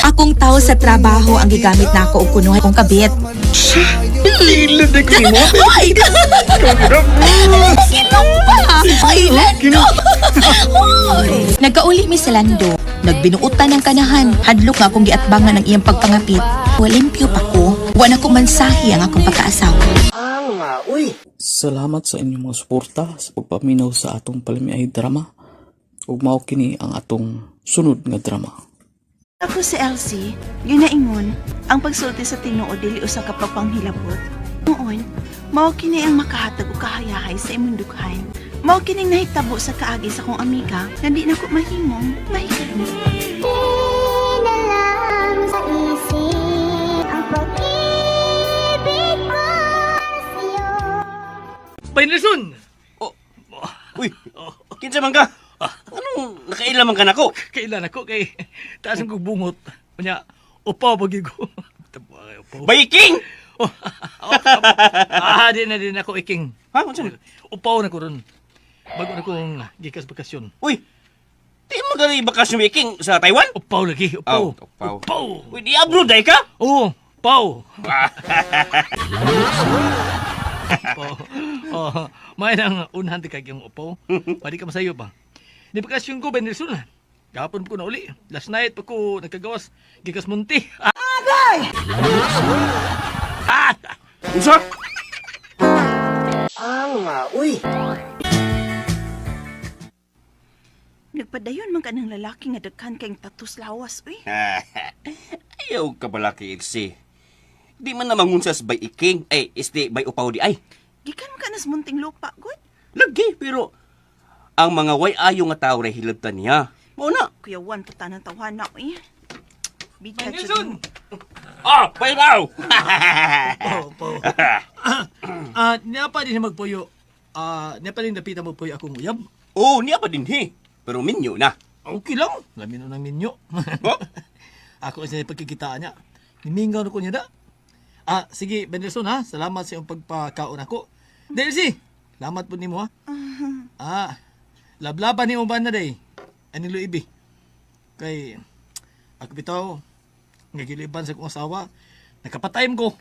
Akong tao sa trabaho ang gigamit na ako og kuno akong kabit. Ilan na ko ni mo. Ay! Kilong pa! Ay, Lando! Nagkauli mi sa Lando. Nagbinuutan ng kanahan. Hadlok nga akong giatbangan ng iyang pagpangapit. Walimpyo pa ko. Wa na ko mansahi ang akong pagkaasawa. Salamat sa inyong mga suporta sa pagpaminaw sa atong Palamiay drama. Ug mao kini ang atong sunod nga drama. Ako si Elsie, ginaingon, ang pagsulti sa tinuod dili usa ka pagpanghilabot. Noon, mao kini ang makahatag og kahayahay sa imong dughan. Mao kining nahitabo sa kaagi sa kong amiga, nga di na ko mahimong mahikaron. Inalang sa isip ang pag-ibig ko sa'yo. Painlason! Uy, kinsa man ka? Anong nakailaman ka nako? Kailan ako kay taas ang bungot. Kanya, upaw pag ko. Baiking! Oh, din ako iking. Ha? Ano saan? Upaw na ko ron. Bago na kong gikas bakasyon. Uy! Di mo gali bakasyon Baiking sa Taiwan? Upaw lagi, upaw. Oh, upaw. Upaw. Uy, di abroad day ka? Oo, upaw. Upaw. Oh, may nang unahan ti kag yung upaw. Pwede ka masayo pa. Di bakasyon ko, Benilson. Gapon ko na uli. Last night pa ko nagkagawas. Gikas munti. Unsa? Nagpadayon man ka ng lalaki nga daghan kayong tatus lawas, uy. Ayaw ka pala kay Ilse. Di man namang unsas by Iking. Ay, este by upaw di ay. Gikan mo ka nas munting lupa, good. Lagi, pero ang mga way ayo nga tao ray hilabtan niya. Mao na. Kuya Juan, tatanang tawana, uy. Bidya Benilson! Ah, pairaw! Upaw. Niya pa din magpuyo. Niya pa din napita mo puyo akong uyab. Oh, niya pa din he. Pero minyo na. Okay lang. Lamin ng minyo. Oh? Ako kasi pagkikitaan niya. Nimingaw na ko niya da. Sige, Bendelson ha. Salamat sa iyong pagpakaon ako. Delcy, salamat po ni mo ha. Lablaban ni mo ba na day? Anilo ibi. Kay, ako bitaw, ngagiliban sa kong asawa. Nakapatayim ko.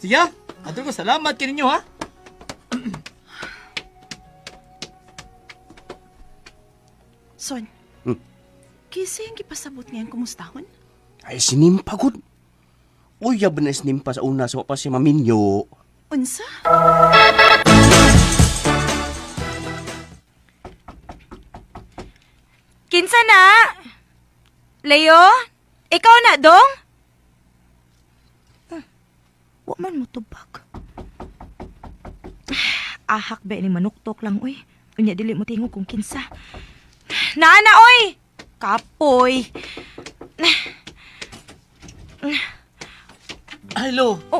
Sige ha. Ato ko, salamat kininyo ha. Son, kisa yung gipasabot ngayon kumustahon? Ay, sinimpa gud. Uyab na sinimpa sa una sa pa si maminyo. Unsa? Kinsa na? Leo? Ikaw na, dong? Wa man mo tubag. Ahak ba ni manuktok lang, uy. Unya dili mo tingog kung kinsa. Nana, oy! Kapoy. Hello. Oh.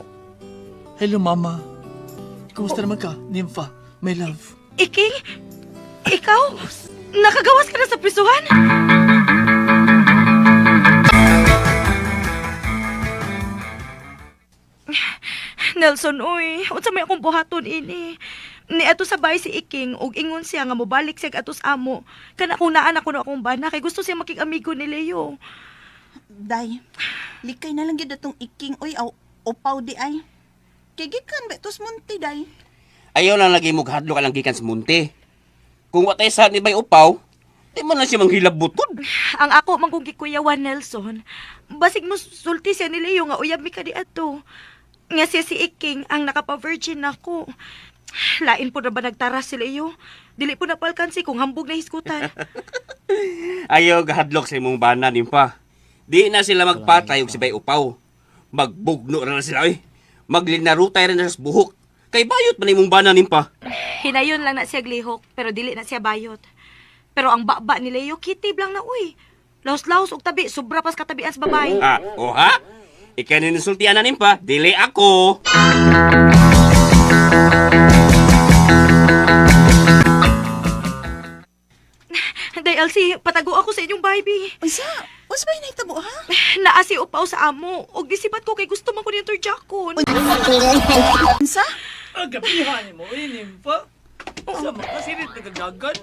Hello, Mama. Kumusta naman ka, Nympha? My love. Iking? Ikaw? Nakagawas ka na sa prisuhan? Nelson, uy. Unsa may akong buhaton ini. Ni ato sa bahay si Iking ug ingon siya nga mobalik siya atos amo. Kana kung naan ako na akong bana kay gusto siya makig-amigo ni Leo. Day, likay na lang yun datong iking, uy, upaw di ay. Kigikan ba tos munti, day? Ayaw lang lagi mo hadlo ka lang gikan sa munti. Kung watay sa ni bay upaw, di man na siya manghilab butod. Ang ako man kung gikuyawan Nelson. Basig mo sulti siya ni Leo nga uyab mi ka di ato. Nga siya si Iking ang nakapa-virgin nako. Lain po na ba nagtaras si Leo? Dili po napalkansi kung hambog na hiskutan. Ayaw gahadlok sa imong bana Nympha. Di na sila magpatay og si bay upaw. Magbugno ra na sila oy. Maglinarutay ra na sa buhok. Kay bayot man imong bana Nympha. Hinayon lang na siya glihok, pero dili na siya bayot. Pero ang baba ni Leo, kitib lang na uy. Laos-laos og tabi, sobra pas katabian sa babae. O ha? Ikaw ninusultian na Nympha, dili ako. Day, Elsie, patago ako sa inyong baby. Unsa? Unsa ba yung naitabo, ha? Naasi upaw sa amo. Og disipat ko kay gusto man ko niyang turjakon. Unsa? Gabihan mo, Nympha. Sa mga sirit na kagdagan.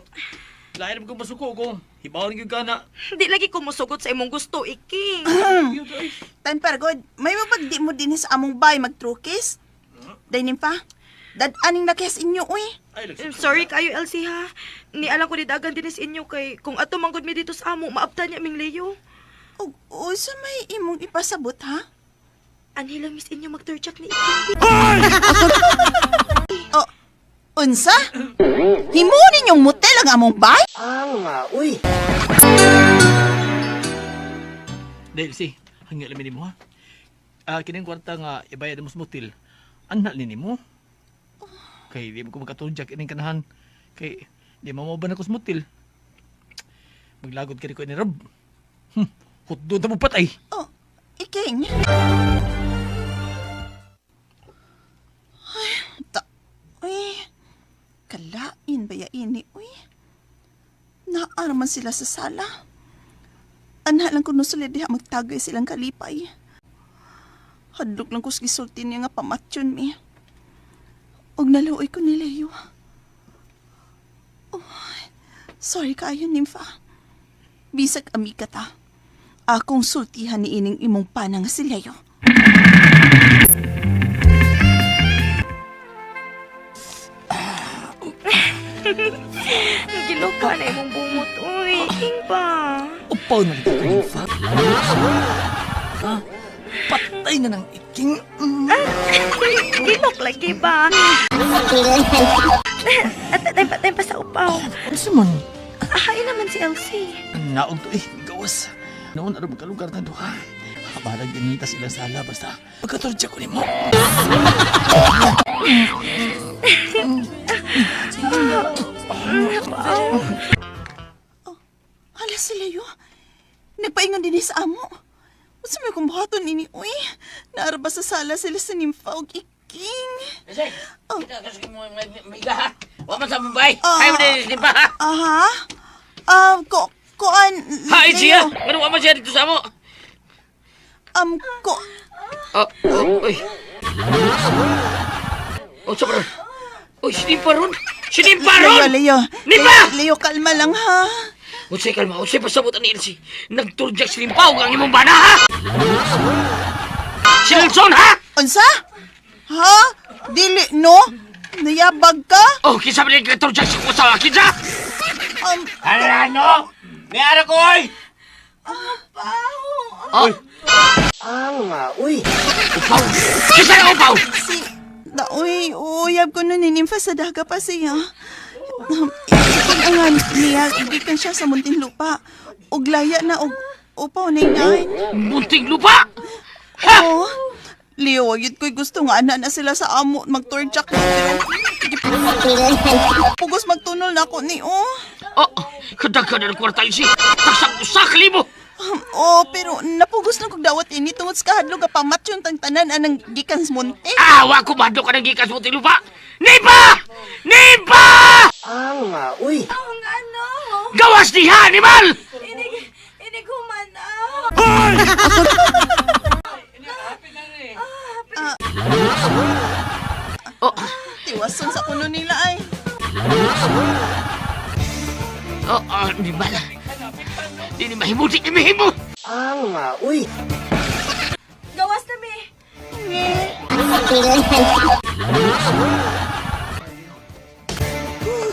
Lain mo kong masuko ko. Hibawan yung gana. Di lagi ko musugot sa imong gusto, Iking. Tan Pargod, may mabagdi mo din sa among bay magtrukis? Day, Nympha, dad-aning nakis inyo, uy. Sorry kayo, Elsie, ha. Ni alam ko nidagan din is inyo kay kung ato manggod mi dito sa amo, maabtan niya ming Leo. O sa may imong ipasabot, ha? Anhila miss inyo magturjak ni Iking. Unsa? Himo ninyong motel ang among bay? Dahil si, hanggang lamin mo ha. Kining kwarta nga ibayad mo sa motel. Anak ni mo. Kay di mo ko magkatudyak ining kanahan. Kay di mo ba na ko sa motel. Maglagod ka rin ko ni Rob. Hutdo na mo patay. Oh, Iking. Uy, kalain ba ya ini, uy? Naaraman sila sa sala. Anha lang ko nusulid diha magtagay silang kalipay. Hadlok lang ko gisulti niya nga pamatyon mi. Og naluoy ko ni Leo. Oh, sorry kayo, Nympha. Bisag amiga ta. Akong sultihan ni ining imong panang si Leo. Nagiloka na imong bungot. Uy, king pa. Upaw na dito kayo, fa. Patay na ng iking. Gilok lagi ba? At tayo pa sa upaw. Ano man? Ahain naman si Elsie. Naog to gawas. Noon ano magkalugar na doha. Kabalag dinita sila sa sala basta pagkaturja ko ni mo. Hala si Leo. Nagpaingon din sa amo. Unsa may kumbuhaton ini, uy. Naarba sa sala sila sa Nympha og iking. Kasi, kita kasi mo may ha. Wa man sa mabay. Ah. Hay mo din pa ha. Aha. Kuan. Hay Leo. siya. Ano wa man siya dito sa mo? Ko. Uy. Sa paron. Uy, sinimpa ron. Sinimpa ron! Leo, kalma lang ha. Unsay kalma, unsay pasabot ni Elsie. Nagturjak silimpaw ang imong bana ha. Si Nelson ha? Unsa? Ha? Dili, no? Nayabag ka? Oh, kinsa man ka turjak si kusa kinsa? Hala, no! May ara ko, oy! Upaw. Kinsa na upaw? Uy, uyab ko nun Nympha sa daga pa siya. Ikunangan niya, igikan siya sa munting lupa. Og laya na, og upaw na inay. Munting lupa? Oo. Leo, yun ko'y gusto nga ana na sila sa amo magturjak na. Pugos magtunol na ako ni, Kadaghan na ng kwarta Elsie. Taksang-usak libo. pero napugos na kong dawat ini tungod sa kahadlok ka pamatyon tang tanan anang gikan sa monte. Wa ko madlo ka ng gikas mo tilupa. Nipa! Nipa! Uy! Gawas diha, animal! Ini kumana. Tiwason sa kuno nila ay. Animal. Di ni mahimuti ni mahimo. Uy! Gawas na mi.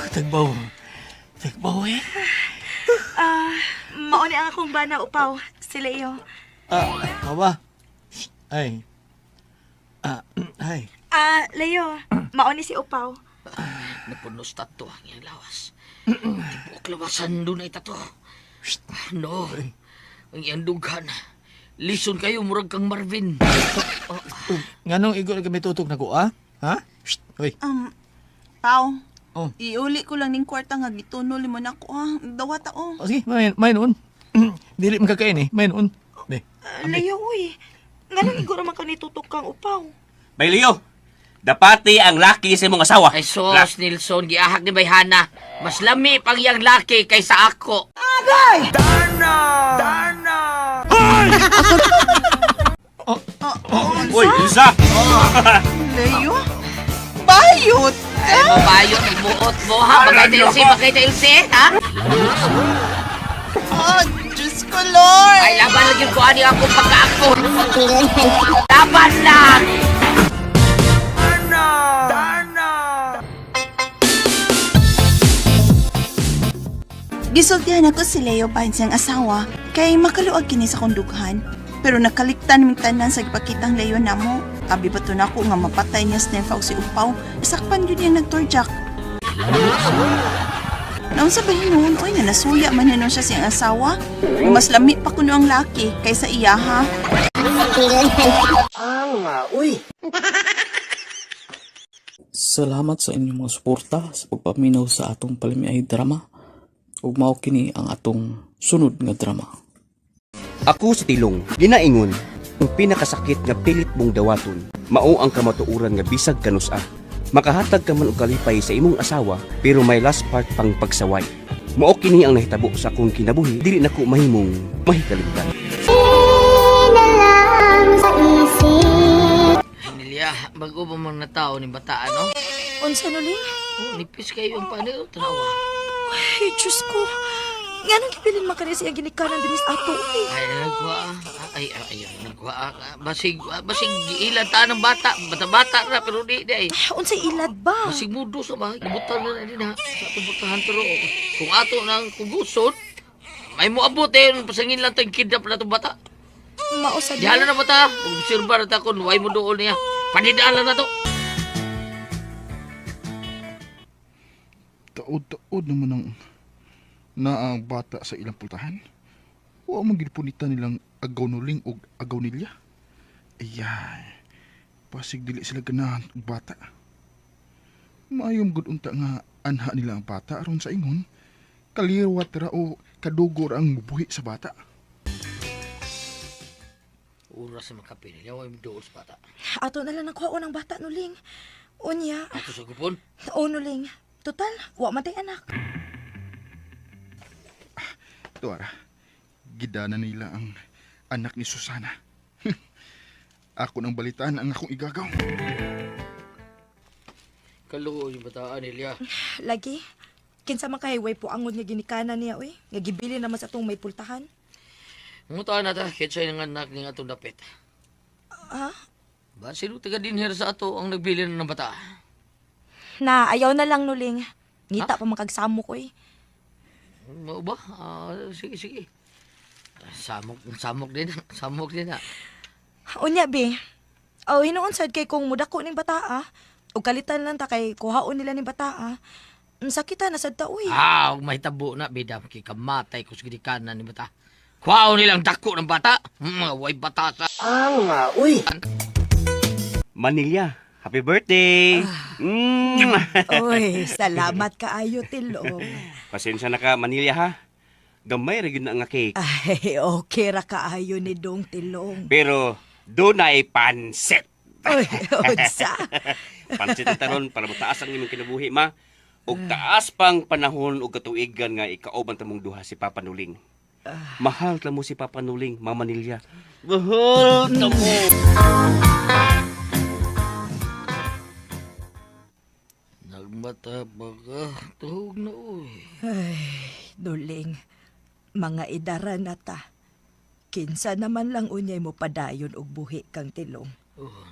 Tagbaw. Tagbaw eh. Mauni ang akong bana upaw. Si Leo. Kawa. Ay. Ay. Leo. Mauni si upaw. Napunos tato ang iyang lawas. Tibok lawasan doon ay tato. No. Ang iyang dughan. Lison kayo, murag kang Marvin. Nganong igo na kami tutok na ko, ha? Uy. Pao. Oh. Iuli ko lang ning kwarta nga gitunol mo na ko ha. Dawata O sige, may noon. Dili man kakain eh. May noon. Be. Leo, uy. Ganang iguro man ka nitutok kang upaw. Bay Leo, dapati ang laki sa imong asawa. Ay sos, Nilson, giahak ni Bayhana. Mas lami pang iyang laki kaysa ako. Uy, isa! Leo? Bayot! Ay, mabayo, nagbuot mo ha. Magkay Ilse, ha? Diyos ko, Lord! Ay, laban lang yung kuha niya ako pagka-ako. Laban lang! Gisultihan ako si Leo bahin siyang asawa kay makaluag kini sa kondughan. Pero nakaliktan ng tanan sa ipakitang Leo namo. Abi ba to na ako nga mapatay niya sa Nympha o si Upaw. Isakpan yun yung nagturjak. Naon sa bahin noon, oy nga nasuya man yun siya siyang asawa. Mas lami pa kuno ang laki kaysa iya ha. Uy! Salamat sa inyong mga suporta sa pagpaminaw sa atong Palimiay drama. Ug mao kini ang atong sunod nga drama. Ako si Tilong, ginaingon, ang pinakasakit nga pilit mong dawaton, mao ang kamatuuran nga bisag kanusa. Makahatag ka man og kalipay sa imong asawa, pero may last part pang pagsaway. Mao kini ang nahitabo sa akong kinabuhi, dili nako mahimong mahikalimtan. Nilya, bago ba mga tao ni bata, ano? Unsa nuling? Oh, nipis kayo yung panel, tanawa. Ay, Diyos ko. Nga nang kibilin makari siya ginikanan din sa ato. Ay, nagwa. Basig ilan ta ng bata. Bata na, pero di. Unsay ilad ba? Basig mudo sa ba? Ibutan na din ha. Sa atong butahan pero kung ato nang kugusot, may mo abot pasangin lang tayong kidnap na itong bata. Mausa Di hala na bata. Kung sirba na ta kung way mo doon niya. Panidaan lang na to. Taod naman ang ang bata sa ilang pultahan. O ang magipunitan nilang agaw nuling o agaw nilya. Ayan, pasig dili sila ganahan og bata. Maayong gud unta nga anha nila ang bata aron sa ingon kalirwat ra o kadugor ang mubuhi sa bata. Oras sa makape nila. Way mo doon sa bata. Ato na lang nakuha ng bata nuling. Unya. Ato sa kupon. O nuling. Total, wa man tay anak. Tuara, gidana nila ang anak ni Susana. Ako nang balitaan ang akong igagaw. Kaluo yung bataan nila. Lagi. Kinsa man kay way po angod nga ginikanan niya oy. Nga gibili naman sa tong may pultahan. Muntaan na ta. Kitsa yung anak ng atong dapit. Ah? Ba, sino taga din here sa ato ang nagbili ng bata? Na, ayaw na lang nuling. Ngita pa makagsamok oy. Mau ba? Sige. Samok din. Samok din ha. Unya, be. O, hinuon sad kay kung mudako ning bata, o kalitan lang ta kay kuhaon nila ning bata, sakita na sad ta, uy. May tabo na, bidam. Kikamatay ko sa gidikanan ni bata. Kuhaw nilang dako ng bata. Way bata sa... Uy! Manilya, happy birthday! Uy, salamat kaayo, Tilong. Pasensya na ka, Manilya ha. Gamay ra gyud na nga cake. Ay, okay ra kaayo ni Dong Tilong. Pero dunay pansit. Uy, unsa? Pansit taron para mataas ang imong kinabuhi ma. Ug taas pang panahon ug katuigan nga ikaoban ta mong duha si Papa Nuling. Mahal ta mo si Papa Nuling, Mama Nilya. Mahal ta mo. Nagmata baga. Tuhog na uy. Ay, Nuling, mga idara na ta. Kinsa naman lang unyay mo padayon og buhi kang Tilong.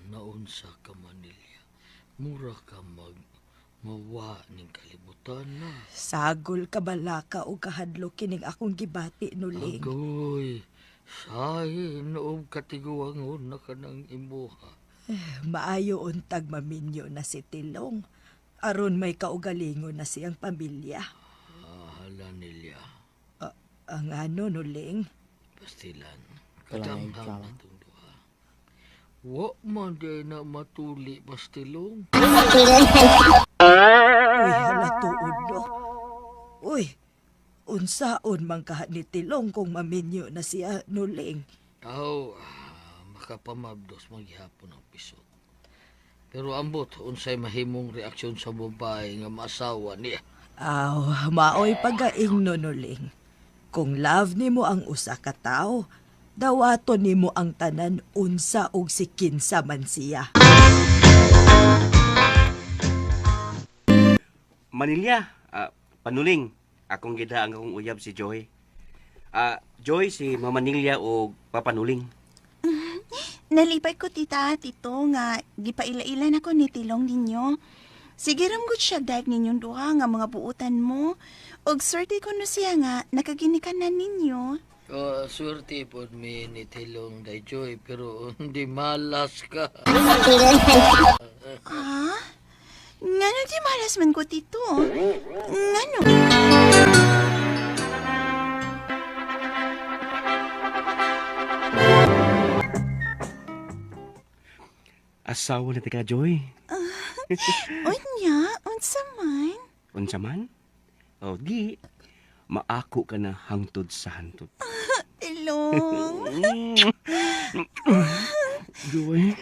Naunsa ka Manilya. Mura ka mawa ning kalibutan na. Sagol ka balaka o kahadlo kining akong gibati, Nuling. Agoy, sahi noob katiguangon na ka ng imuha. Maayo untag maminyo na si Tilong. Aron may kaugalingon na siyang pamilya. Hala Nilya. Ang ano, Nuling? Pastilan, kadamhang na itong duha. Wa man day na matuli, pastilong. Uy, hala tuod no. Uy, unsaon man kahat ni Tilong kung maminyo na siya, Nuling. Makapamabdos maghihapon ang pisot. Pero ambot, unsay mahimong reaksyon sa babae nga maasawa niya. Maoy pagaing no, Nuling. Kung love nimo ang usa ka tawo, dawaton nimo ang tanan unsa og si kinsa man siya. Manilya, Panuling, akong gidaang akong uyab si Joy. Joy, si Mama Nilya o Papa Nuling. Nalipay ko tito nga gipaila-ila na ko ni Tilong ninyo. Sige ramgod siya dag ninyong duha nga mga buutan mo. Og swerte ko no siya nga nakaginikanan ninyo. Swerte po mi ni Tilong Dayjoy, pero hindi malas ka. Ngano di malas man ko tito? Ngano? Asawa na tika, Joy. Unya, unsa man? Unsa man? O di, maako ka na hangtod sa hantod. Tilong. Joy.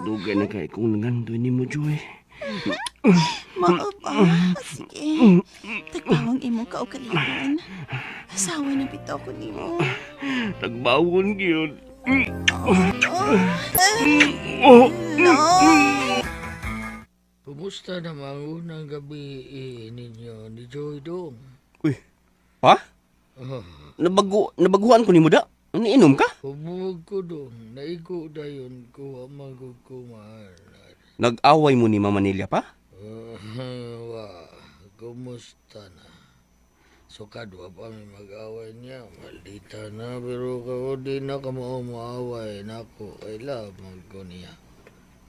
Dugay na kay kung nangandoy ni mo, Joy. Mao ba? Sige. Tagpawang imong kaugalingon. Asawa na bitaw ko nimo. Nagbawon gyud. No. Kumusta naman unang gabi ninyo ni Joy Dong? Uy, pa? Nabaguhan ko ni mo da. Niinom ka? Humuog ko dong, naigo dayon ko ang magkukumahan. Nag-away mo ni Mama Nelia pa? Kumusta na? So kadwa pa may mag-away niya, maldita na, pero kao di na ka maaway na ako, ay lamang ko niya.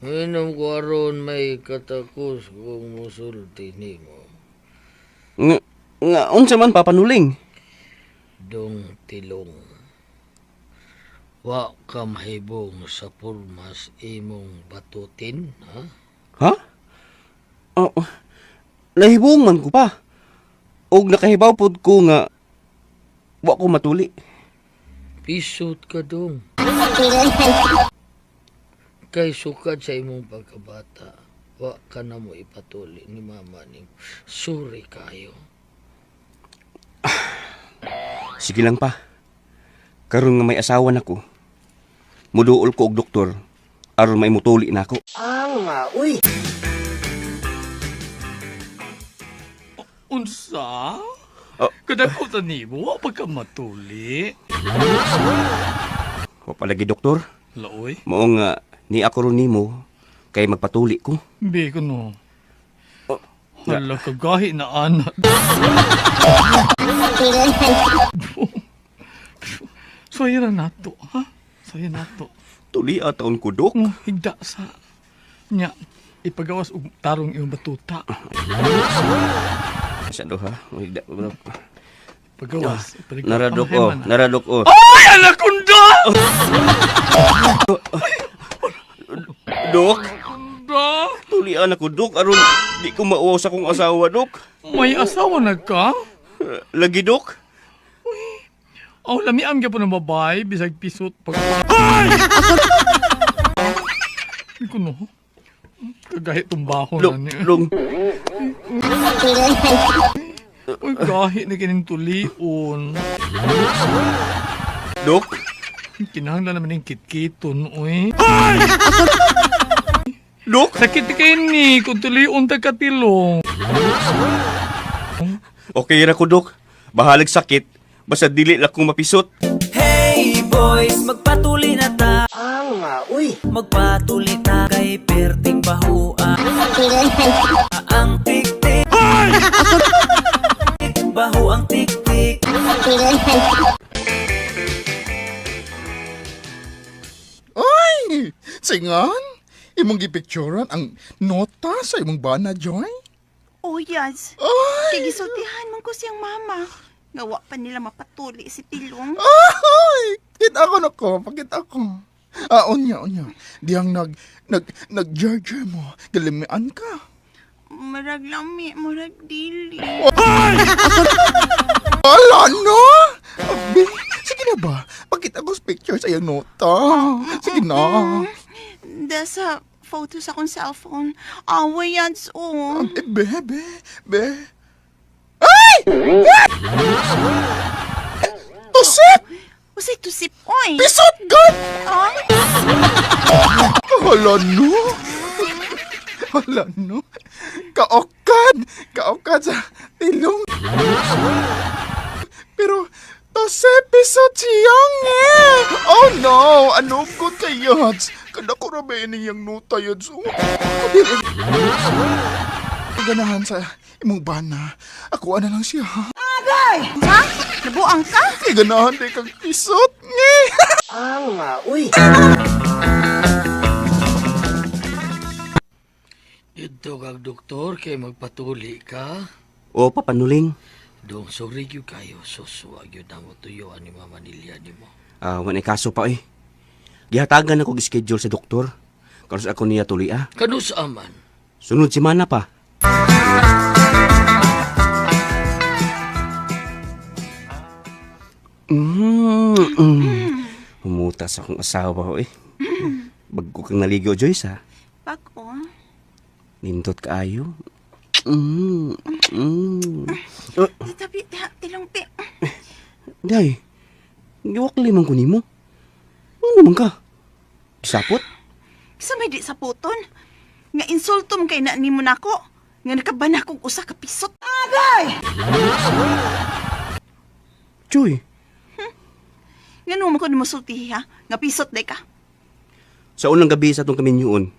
Inom ko aron may katakos kung musulti ni mo. Nga, unsa man papanuling? Dong tilong. Wa ka mahibong sa pulmas imong batutin, ha? Ha? Nahibong man ko pa. Og nakahibaw pod ko nga wa ko matuli. Pisot ka dong. Kay sukad sa imong pagkabata, wa ka na mo ipatuli ni mama ni suri kayo. Sige lang pa. Karon nga may asawa na ko. Muduol ko og doktor aron may mutuli na ako. Ang uy. Unsa? Kadako ta nimo, wa pa ka matuli. Wa palagi doktor. Laoy, Mao nga ni ako ron nimo kay magpatuli ko. bi ko no. Hala ka gahi na anak. Sayra nato, ha? Sayra nato. Tuli taon ko dok. Higda sa nya ipagawas og tarong imong batuta. Sa do ha. Pagawas. Naradok oh, naradok oh. Ay, anaconda! Dok, Da, tulian ako dok aron di ko mauwaw sa kong asawa dok. may asawa na ka? Lagi dok. Oh, lamiam ka po ng babae, bisag pisot pag... Ay! Hindi ko no. Kagahit tumbaho na niya. Dong, Uy, gahi na kining tulion. dok. Kinahanglan naman yung kitkiton, uy. Dok, Sakit kayo ni, kung tulion ta katilong. okay ra ko dok. Bahalag sakit. Basta dili lang kong mapisot. Hey boys, magpatuli na ta. Ang uy. Magpatuli ta kay perting bahua. Ang tik-tik. Baho ang tik-tik. Ay! Singan? Imong gipicturan ang nota sa imong bana, Joy? Oh, yes. Ay! Kay gisultihan man ko siyang mama. Ngawa pa nila mapatuli si Tilong. Ay! Kita ko na ko, pakita ko. Onya. Diyang nag-jar-jar mo. Galimian ka. Marag lami, marag dili. Wala, no? Abi, sige na ba? Pakita ko sa picture sa iyong nota. Sige na. Sa photo sa akong cellphone. Away yan, oh. Be. Ay! Tusip! Usay tusip, oy. Pisot, God! Ah? Hala, no? Kaokad sa tilong. Pero, tusip, pisot siyang eh. Oh no, ano ko kayo? Kada ko rabayin niyang nuta yun. So, ganahan sa imong bana. Ako na lang siya. Ha? Nabuang ka? Kay ganahan di kang pisot. Ang uy. Ito kag doktor kay magpatuli ka. O papanuling. Dong sorry gyud kayo, suswag gyud ang tuyoan ni Mama Nelia nimo. Wanay kaso pa eh. Gihatagan ako schedule sa doktor. Karos ako niya tuli ah. Kanus aman. Sunod semana pa. Humutas akong asawa ko eh. Bago kang naligaw, Joyce ha. Bako. Nindot kaayo. Tabi, tilongti. Day, giwakli man ko nimo. Ano man ka? Disapot? Sa may di sa puton. Nga insultom kay na nimo nako. Nga nakabana kong usa ka pisot. Joy, Nga nung ko nimo sulti ha. Nga pisot day ka. sa unang gabi sa atong kaminyoon,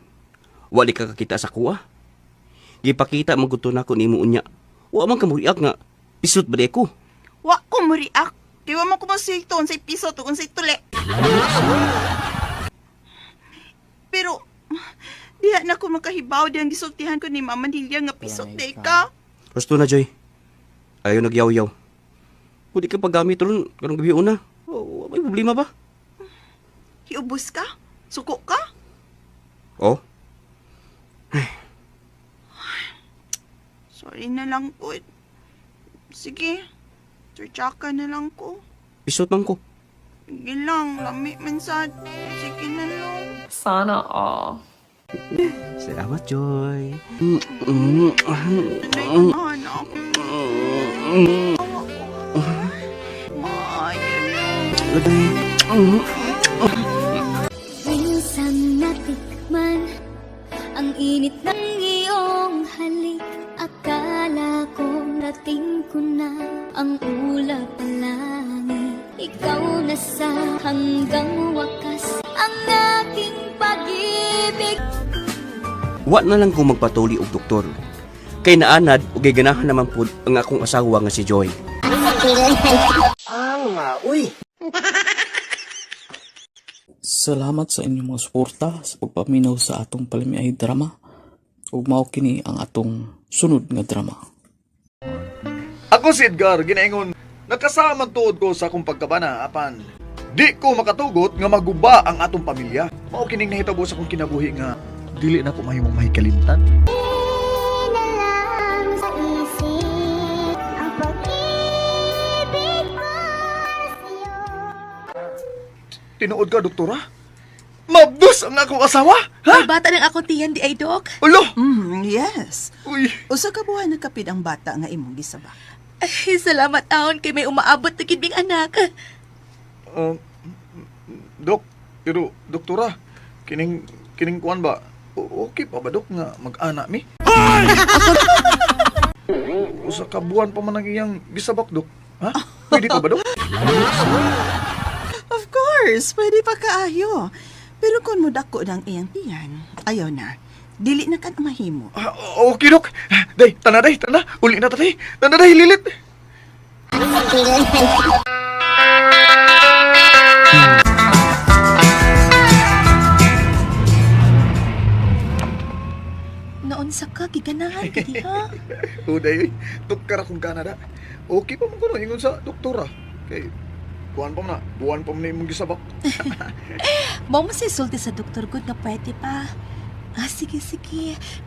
wali ka kakita sa kuha. Gipakita maguto na ko nimo unya. Wa man ka muriak nga pisot ba ko? Wa ko muriak. Kaya wa mo ko masuyton sa pisot o sa tuli. Pero, diha na ko makahibaw diyang gisultihan ko ni Mama Nilia nga pisot day ka. Gusto na, Joy. Ayaw nagyaw-yaw. Kung di ka paggamit ron, karong gabi una. May problema ba? Hiubos ka? Suko ka? Oh? Sorry na lang po. Sige, turtsaka na lang ko. Pisot man ko. Sige lang, lami man sad. Sige na lang. Sana all. Salamat, Joy. Naiunahan na ako. Minsan natikman ang init ng iyong halik. Akala ko nating ko na ang ulap ng langit. Ikaw na sa hanggang wakas ang aking pag-ibig. Wa na lang kung magpatuli og doktor. Kay naanad o giganahan naman po ang akong asawa nga si Joy. Ang uy. Salamat sa inyong mga suporta sa pagpaminaw sa atong palamiay drama. Ug mao kini ang atong sunod nga drama. Ako si Edgar, ginaingon, nakasama tuod ko sa akong pagkabana, apan. Di ko makatugot nga maguba ang atong pamilya. Mao kining nahitabo sa akong kinabuhi nga dili na ko mahimong mahikalimtan. Tinuod ka, doktora? Mabdus ang akong asawa? Ha? Ay, bata ng ako tiyan di ay, Dok. Ulo! Yes. Uy! Usa ka buhay nagkapid ang bata nga imong gisaba. Ay, salamat taon kay may umaabot na kidbing anak. Dok, pero doktora, kining kuan ba? Okay pa ba, Dok, nga mag-ana mi? Usa ka buwan pa man ang iyang gisabak, Dok. Ha? Pwede pa ba, Dok? Of course, pwede pa kaayo. Pero kung mo dako ng iyang tiyan, ayaw na. Dili na ka na mahimo. Okay, Dok. Day, tana. Uli na tatay. Tana, lilit. Noon sa ka, giganahan ka di ha? Uday, tukar akong Canada. Okay pa man ko na ingon sa doktora. Kay, buwan pa na imong gisabak. Mau mo sulti sa doktor good nga pwede pa. Sige.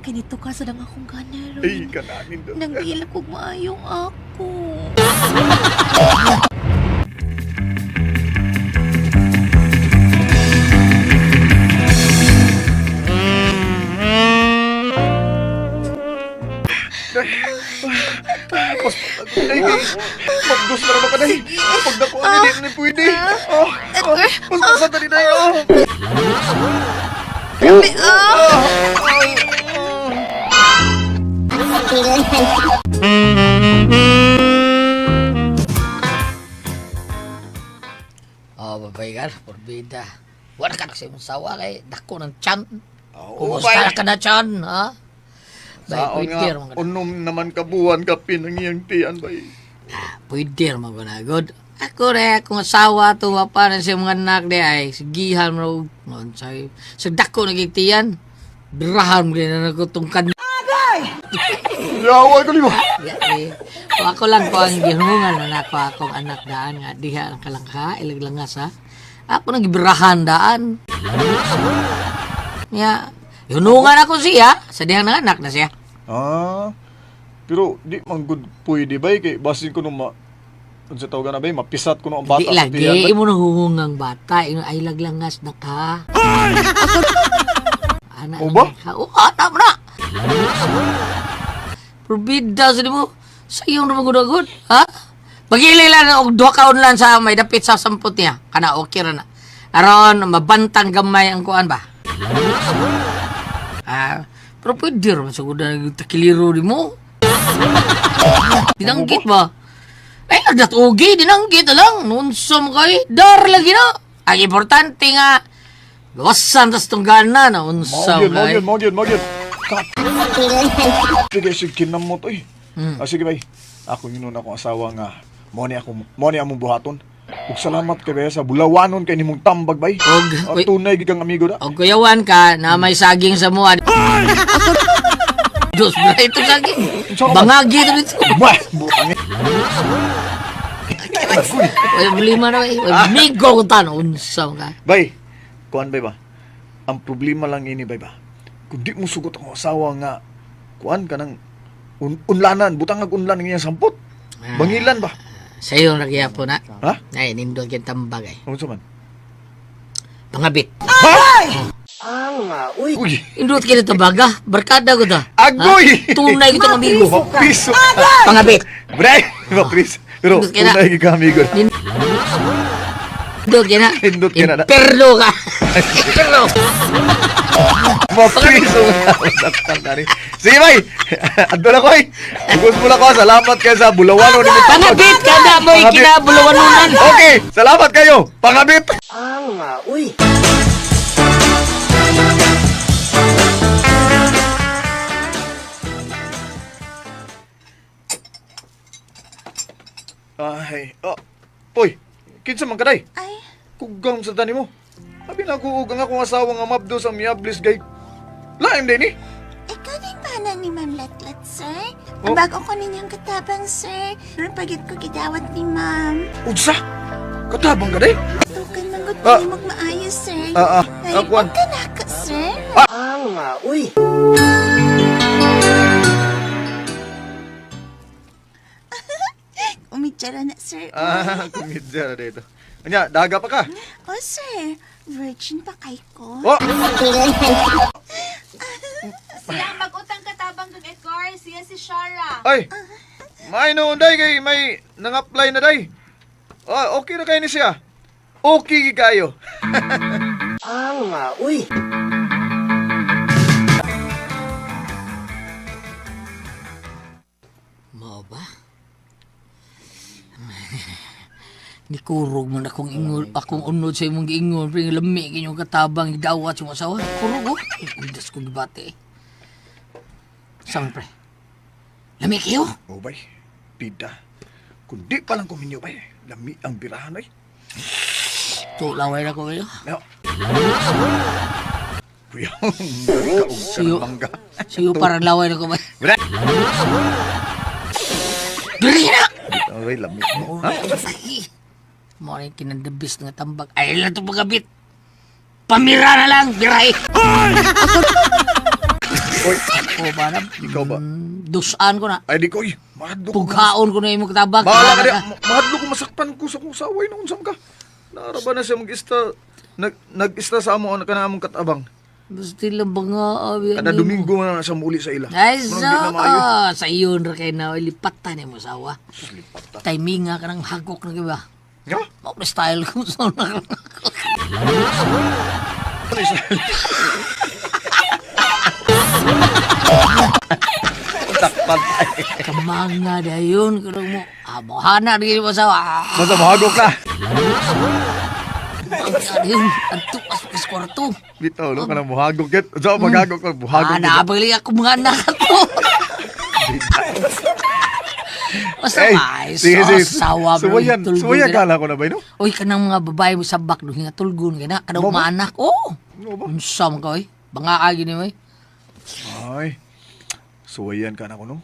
Kanito ka sa dang akong ganero. Ay, kananin doon. Nanggila kong maayong ako. Pagdos na naman ka, Day. Pagdako ang hindi na pwede. Paspasan na rin, Day. Babay ka, porbida. Wala ka na sa imong sawa kay dako ng tiyan. Kumusta ka na tiyan, ha? Saon nga, unom naman kabuhan kapin ang iyang tiyan, bay. Pwede naman ko na, good. Ako rin, kung asawa to, pa na siya mga anak di ay, sigihan mo, sa dako nagigtiyan, birahan mo rin na nagutungkan. Agay! Yawa ko lima! Ako lang po ang gihungan na ako akong anak daan nga, diha ang kalangka, ilaglangas ha. Ako nagibirahan daan. Ya, hunungan ako siya, sa dihang ng anak na siya. Pero di man good pwede ba kay basin ko nung sa tawagan na ba mapisat ko nung ang bata. Di lagi imo nang hungungang bata ay laglangas na ka. Anak o ba? Oo, tama na. Probida sa mo. Sayang naman gud ha? Pag-ilila na og 2 kaon lang sa may dapit sa sampot niya. Kana okay ra na. Aron mabantang gamay ang kuan ba? Pero pwede rin sa kuda takiliro di mo. Dinanggit ba? Ay, nagdatugi, dinanggit na lang. Nunsam kay, dar lagi na. Ang importante nga, gawasan tas tunggana na unsam kay. Mau yun. Sige, kinamot eh. Sige bay, ako yun akong asawa nga, mo ni among buhaton. Ug salamat kay bay sa bulawanon kay nimong tambag bay. Og tunay gid kang amigo da. Og kuyawan ka na may saging sa mua. Dos bra ito saging. Bangagi ito dito. Butang. Oy, problema na bay. Migo ko tan unsam ka. Bay, kuan bay ba? Ang problema lang ini bay ba? Kung di mo sugot ang asawa nga, kuan ka ng unlanan, butang unlan ng iyang sampot. Bangilan ba? Sa'yo nagya po na. Ha? Ay, nindot yung tambag eh. Ano sa man? Pangabit. Uy! Indot ka nito baga. Barkada ko ta. Agoy! Tunay kita ng amigo. Mapiso! Pangabit. Bre! Mapiso! Pero tunay kita amigo. Indot ka na. Indot ka na. Perlo ka. Perlo. Mapiso! Sige bay! Adto na ko eh! Bugos mo na ko. Salamat kayo sa bulawanon. Pangabit ka na boy! Kinabulawanunan. Okay! Salamat kayo! Pangabit! Uy! Ay, Uy, kinsa man kaday? Ay. Kugang sa tani mo. Abi na ko ugang akong asawa nga mabdo sa miyablis gay. Laim din eh. Ikaw din ba na ni Ma'am Latlat, sir? Ang bago ko ninyong katabang, sir. Pero pagit ko gidawat ni Ma'am. Udsa? Katabang kaday? Tukan manggod ko ni magmaayos, sir. Ay, Akuan. huwag ka na ka, sir. Uy! Umidjara na, sir. Kumidya na dito. Anya, daga pa ka? Oh, sir. Virgin pa kay ko. Silang mag-utang katabang ng Edgar, siya si Shara. Ay! May noon day kay may nang-apply na day. Okay na kayo ni siya. Okay kayo. Uy! Mao ba? Nikurog man akong ingon, akong unod sa imong giingon, pero lami kinyong katabang idawat yung asawa. Kurog oh. Idas ko gibate. Sama pre. Lami kayo? Bay. Pida. Kundi pa lang kuminyo bay. Lami ang birahan ay. Laway na ko kayo. Siyo parang laway na ko ba? Dali na! Okay, lami mo. Mo rin kinandabis nga tambag. Ay, lang ito pagkabit. Pamira na lang, biray! Oy, ba na? Ikaw ba? Dusaan ko na. Ay, di ko mahadlo ko. Pughaon ko na yung katabag. Bahala ka di. Mahadlo ko masaktan ko sa kong saway na unsam ka. Naraba na siya mag-ista. Nag-ista sa amo ka na among katabang. Basta lang ba nga? Kada Domingo na siya muli sa ila. Ay, sa iyon ra kayo na lipatan ni mo sawa. Timing nga ka ng hagok na kiba. Nga? Mga style ko sa na. Takpan. Kamanga na yun. Kung mo, mohana na kayo masawa. Basta mahagok na. Yun, anto as kwarto. Bitaw, no? Kanang muhagok yun. So, maghagok ko. Muhagok yun. Nabali ako mga anak to. Basta ay, sawa. Suwayan kala ko na ba, no? Uy, kanang mga babae mo sa bak, nga tulgon ka na. Kanang mga anak. Oo. Unsam ka, uy. Bangaagi ni, uy. Ay, suwayan ka na ko, no?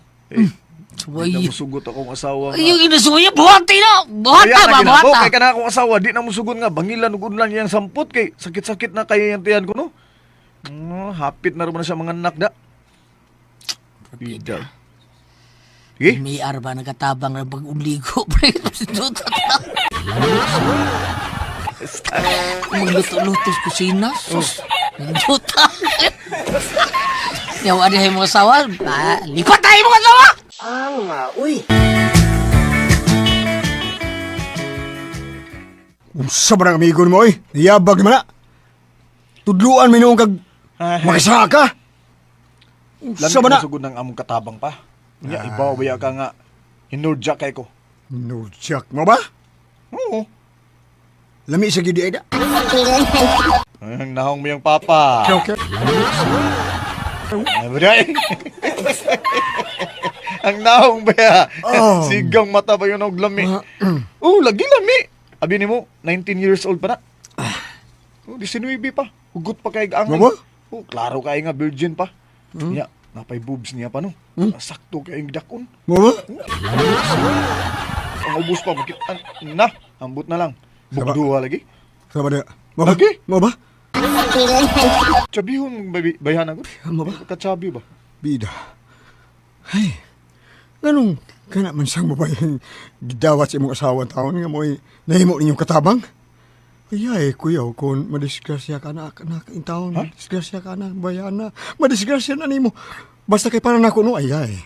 Suwayan. Di na musugot akong asawa nga. Yung inasuya, buhati na. Buhata ba, buhata. Kaya ka na akong asawa, di na musugot nga. Bangilan, ugunlan yung sampot kay sakit-sakit na kaya yung tiyan ko, no? Hapit na rin na siya mga anak da. Pida. Sige? May arba nagatabang na pag-uligo, pre. Magluto-luto sa kusina. Sus. Nindota. Yaw ada yung mga asawa. Lipat tayo mga asawa! uy. Unsa ba ng amigo mo eh? Niyabag naman na. Tudluan mo nung kag makasaka ka. Unsa ba na? Sugod ng among katabang pa. Nga, ibaw baya ka nga. Hinurjak kay ko. Hinurjak mo ba? Oo. Lami sa gidi ay da. Ang nahong mo yung papa. Okay. Ay, buday. Ang nahong ba? Sigang mata ba yun og lami? Lagi lami. Abi ni mo, 19 years old pa na. 19 pa. Hugot pa kay ang. Mama? Klaro kay nga virgin pa. Nya, napay boobs niya pa no. Sakto kay dakon. Mama? Ang ubos pa makit. Na, ambot na lang. Bugduha lagi. Sama dia. Mama? Lagi? Mama? Chabihon bayan ako. Mama? Kachabi ba? Bida. Ay, ganun kana man sang babaeng gidawat sa imong asawa taon nga mo'y nahimo ninyong katabang? Ayay, kuya, kung madisgrasya ka na in taon, madisgrasya ka na, bayana, madisgrasya na nimo. Basta kay para nako no, ayay.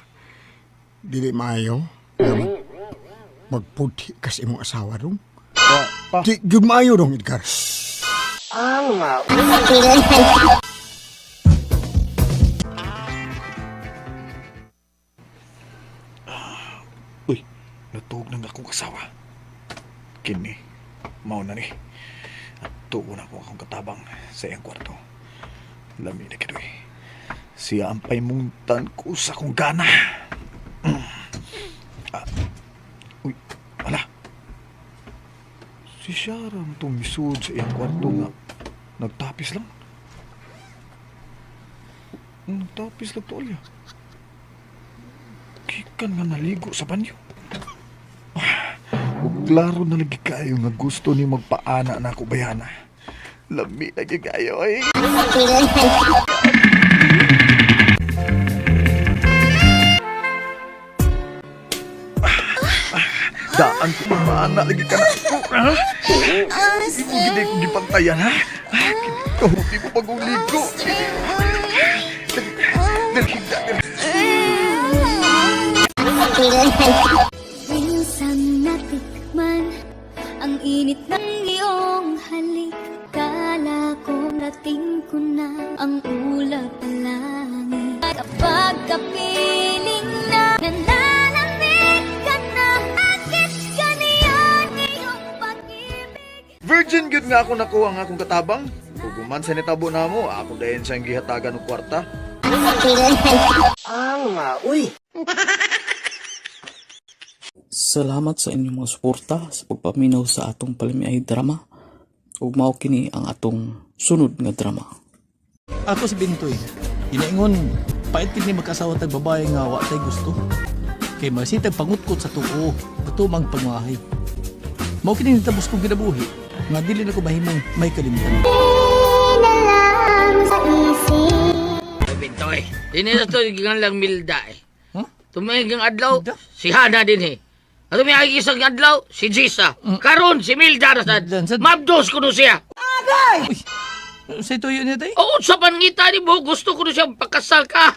Dili maayo, magputi ka sa imong asawa dong. Di, gyud maayo dong, Edgar. Natuog ng akong kasawa. Kini, mao na ni. At tuon ako akong katabang sa iyang kwarto. Lami na kidoy. Siya ang paymuntan ko sa akong gana. Uy, ala. Si Sharon itong misud sa iyang kwarto nga. Nagtapis lang. Nagtapis lang to alya. Kikan nga naligo sa banyo. Klaro na lagi kayo nga gusto ni magpaana na ako bayana. Lami lagi kayo eh. Daan ko magpaana lagi ka na. Hindi ko gipantayan ha. Hindi ko pag-uligo. Minsan natikman ang init ng iyong halik. Kala ko nating ko na ang ulap ng langit. Kapag kapiling na nananamig ka na, bakit ganyan iyong pag-ibig? Virgin good nga ako nakuha ang akong katabang. Huguman sa nitabo na mo, ako dahin sa gihatagan ng kwarta. uy. Salamat sa inyong mga suporta sa pagpaminaw sa atong Palamiay drama. Ug mao kini ang atong sunod nga drama. Ako si Bintoy. Inaingon, pait kini magkasawa tag babae nga wa tay gusto. Kay masitag pangutkot sa tuo, patumang pangahay. Mao kini nitabos kong ginabuhi, nga dili na ko mahimong may kalimtan. Bintoy, ini na to gigan lang milda eh. Tumahigang adlaw, si Hana din eh. At may isang adlaw, si Jisa. Karon, si Milda na sad. Mabdos ko no siya. Agay! Sa ito yun niya tayo? Oo, sa pangita ni mo, gusto ko no siya pakasal ka.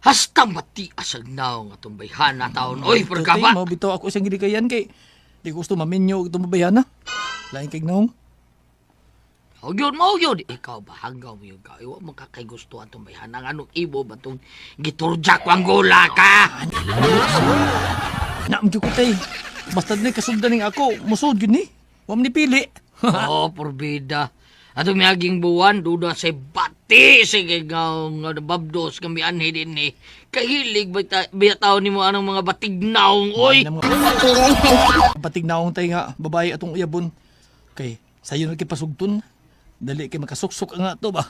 Hasta matias ang naong atong bayhana taon. Oy, pagkabat. Mabitaw ako siyang gilikayan kay di gusto maminyo itong babayana. Lain kay naong. Mo yun. Ikaw ba, hanggaw mo yun ka. Iwa mo kakay gusto atong bayhana. Anong ibo ba itong giturjak wang gula ka? Naamdyo ko tayo. Basta na kasundan ng ako, musod yun eh. Huwag nipili. Oo, porbida. At umiyaging buwan, duda sa bati. Sige nga, babdos kami anhi din eh. Kahilig ba tao ni mo anong mga batignaong, oy? Batignaong tayo nga, babae atong uyabon. Kay, sayo na kipasugton. Dali kay makasuksok nga to ba?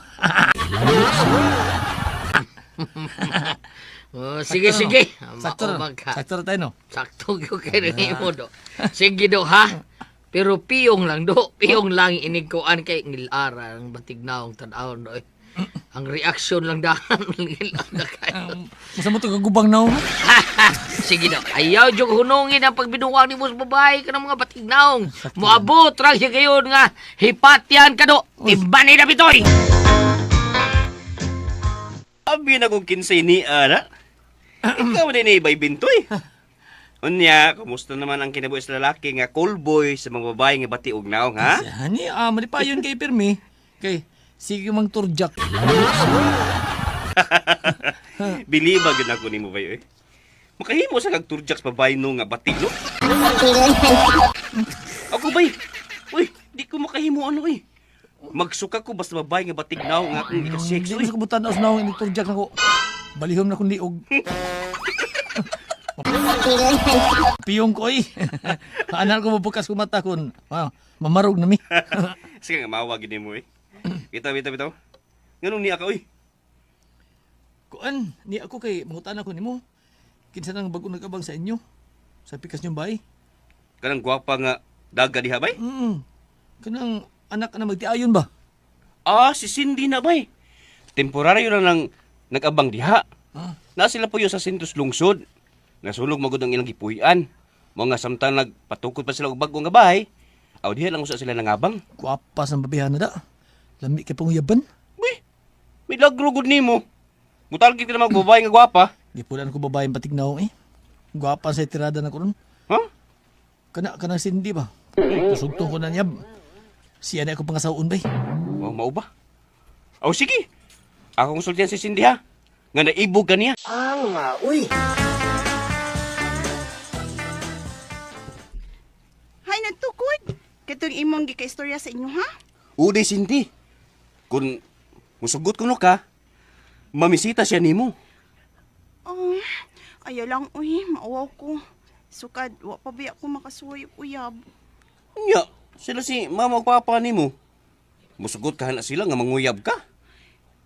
Sige, sige. Sakto na tayo, no? Sakto yung kayo mo, do. Sige, do, ha? Pero piyong lang, do. Piyong lang inigkuan kay ngilara ang batignaong tanaon, do. Ang reaksyon lang dahan. Masa mo ito kagubang na, Sige, do. Ayaw yung hunungin ang pagbinuwang ni mo sa babae ka ng mga batignaong. Muabot, rasya kayo nga. Hipatyan ka, do. Timba ni Dabitoy! Abi na kong kinsay ni Ana. Ikaw din ni Bay Bintoy. Unya, kumusta naman ang kinabuhi sa lalaki nga call boy sa mga babae nga bati og naong, ha? Hani, malipayon kay Pirmi. Kay, sige mang turjak. Biliba gyud ako nimo bay, oy. Makahimo sa kag turjak sa babae no nga bati, no? Ako bay. Uy, di ko makahimo ano, oy. Magsuka ko basta babae nga batig naw nga akong ika-sex, Hindi oy. ko sa kabutan na usnaw nga turjak na ko. Balihom na kong liog. Piyong ko, oy. Anal ko mabukas ko mata kun. Mamarog na mi. Sige nga mawag gid mo, eh. Bitaw. Nganong niya ka, oy? Kuan, ni ako kay mangutan ako nimo. Kinsa nang bago nagabang sa inyo? Sa pikas niyong bay? Kanang gwapa nga daga diha, bay? Kanang anak na magtiayon ba? Si Cindy na, bay. Temporaryo lang nang nag-abang diha. Na sila po yun sa Sintos Lungsod. Nasulog magod ang ilang gipuy-an. Mga samtang nagpatukod pa sila og bago nga bahay, aw diha lang usa sila nangabang. Guwapas ang babihan na da. Lami kay panguyaban. Milagro gud nimo. Mutal gid ka na magbabae nga gwapa. Di pulan ko babaeng patignaw eh. Guwapa sa tirada na ko ron. Kana Cindy ba? Pasugtong ko na niya. Siya na ako pangasaon bay. Mao ba? Aw sige. Ako konsultihan si Cindy, ha. Nga naibog ka niya. Uy. Hay, nagtukod. Katong imong gika-istorya sa inyo, ha? Uday, Cindy. Kung musugot ko no ka, mamisita siya nimo. Ayaw lang, uy. Maawa ko. Sukad, wa pa ba ako makasuway uyab. Nya, sila si mama o papa nimo. Musugot ka na sila nga manguyab ka.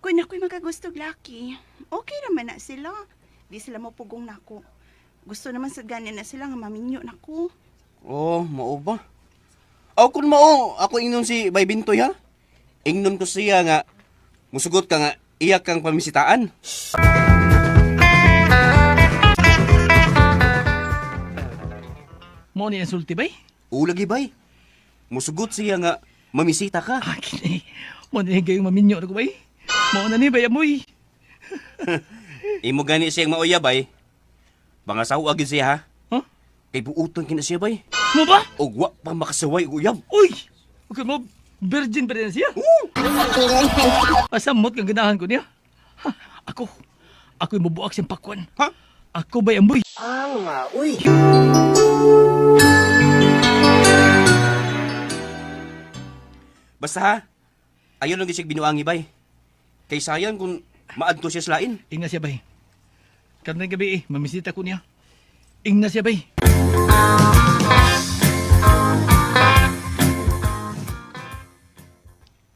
Kung ako'y magagustog laki, okay naman na sila. Di sila mapugong nako. Gusto naman sa ganyan na sila nga maminyo nako. Mao ba? Kung mao, ako ingnon si Bay Bintoy, ha? Ingnon ko siya nga, musugot ka nga, iyak kang pamisitaan. Mo ni insulti bay? Lagi bay. Musugot siya nga, mamisita ka. Mo ni gayong maminyo na ko bay? Mo na ni bay amoy. Imo gani siyang mauya bay. Bangasaw agad siya, ha? Kay buuton kina siya bay. Mo ba? Wa pa makasaway uyab. Uy! Okay mo, virgin pa rin siya? Pasamot kang ganahan ko niya. Ako'y mabuak siyang pakwan. Ako ba'y amboy? Uy. Basta ha, ayaw lang gisig binuangi bay. Kay sayang kung maadto siya sa lain. Ingna siya bay. Karnang gabi mamisita ko niya. Ingna siya bay.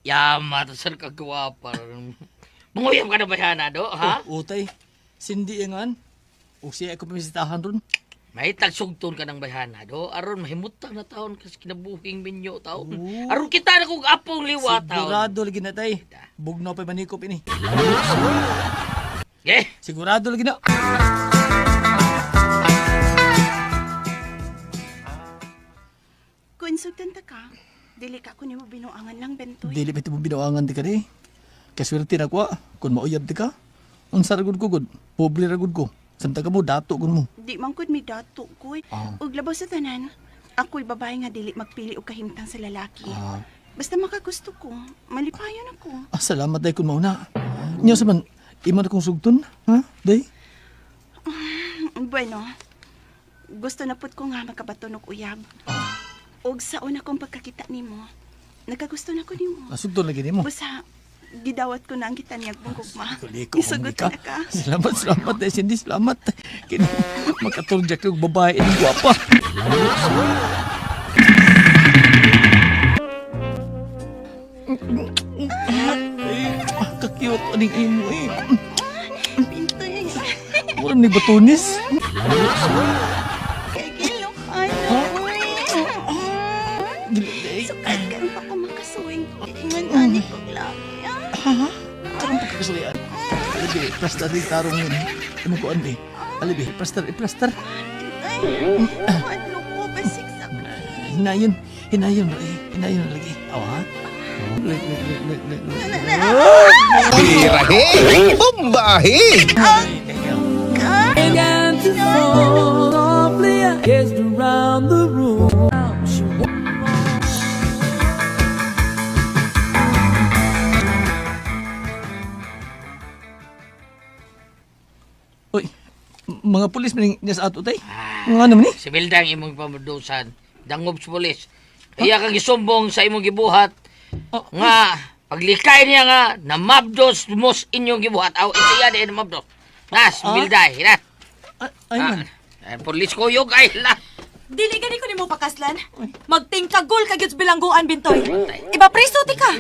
Yama, sir kagwapa. Manguyam ka na ba yan, Ado, ha? Utay, Cindy ingan. O siya ako pamisitahan ron. May tagsugton ka ng bayhana, do. Aron mahimutang na taon kasi kinabuking minyo taon. Aron kita na kong apong liwa taon. Sigurado lagi na tay. Bugnaw pa manikop ini. Sigurado lagi na. Kung sugtan ta ka, dili ka ko nimo binuangan lang, Bentoy. Dili pa ito mo binawangan di ka di. Kaswerte na ko kung mauyab di ka. Ang saragod ko gud. Pobre ragod ko. Samtang ka mo, dato ko mo. Di man kud mi dato koy. Ug labaw sa tanan, ako'y babae nga dili magpili og kahimtang sa lalaki. Basta makagusto ko, malipayon ako. Salamat day kung mauna. Nya sa man, imo na kong sugton, ha? Day? Bueno, gusto na pud ko nga makabaton og uyab. Og sa una kong pagkakita nimo, nagkagusto na ko nimo. Sugton lagi nimo. Basta gidawat ko na ang gitaniyag mong gugma. Liko, Isugot na ka. Salamat day, Cindy, salamat. Kini makaturjak yung babae ng gwapa. Kakiyot aning imo eh. Pintoy. Walang ni batunis. Kagilokan. Sukat ka rin pa ko makasuwing. Ingan ani ko lagi. Karang pagkakasuyan. Alibi, plaster rin tarong yun. Ano ko andi? Alibi, plaster. Ay, ano ko, basik sa Hinayon na lagi. Awa ha? Birahe! Bombahe! Began to fall softly, I guessed around the room. She Uy, mga pulis maning niya sa ato tay. Mga ano man ni? Si Milda ang imong pamudusan. Dangob sa polis. Iya kang gisumbong sa imong gibuhat. Nga, paglikay niya nga, na mabdos mos inyong gibuhat. Aw, isiya din na mabdos. Nas, Milda, hina. Ay man. Polis ko yung ay la. Dili gani ko nimo pakaslan. Magtingkagol ka gyud sa bilangguan bintoy. Iba preso ti ka.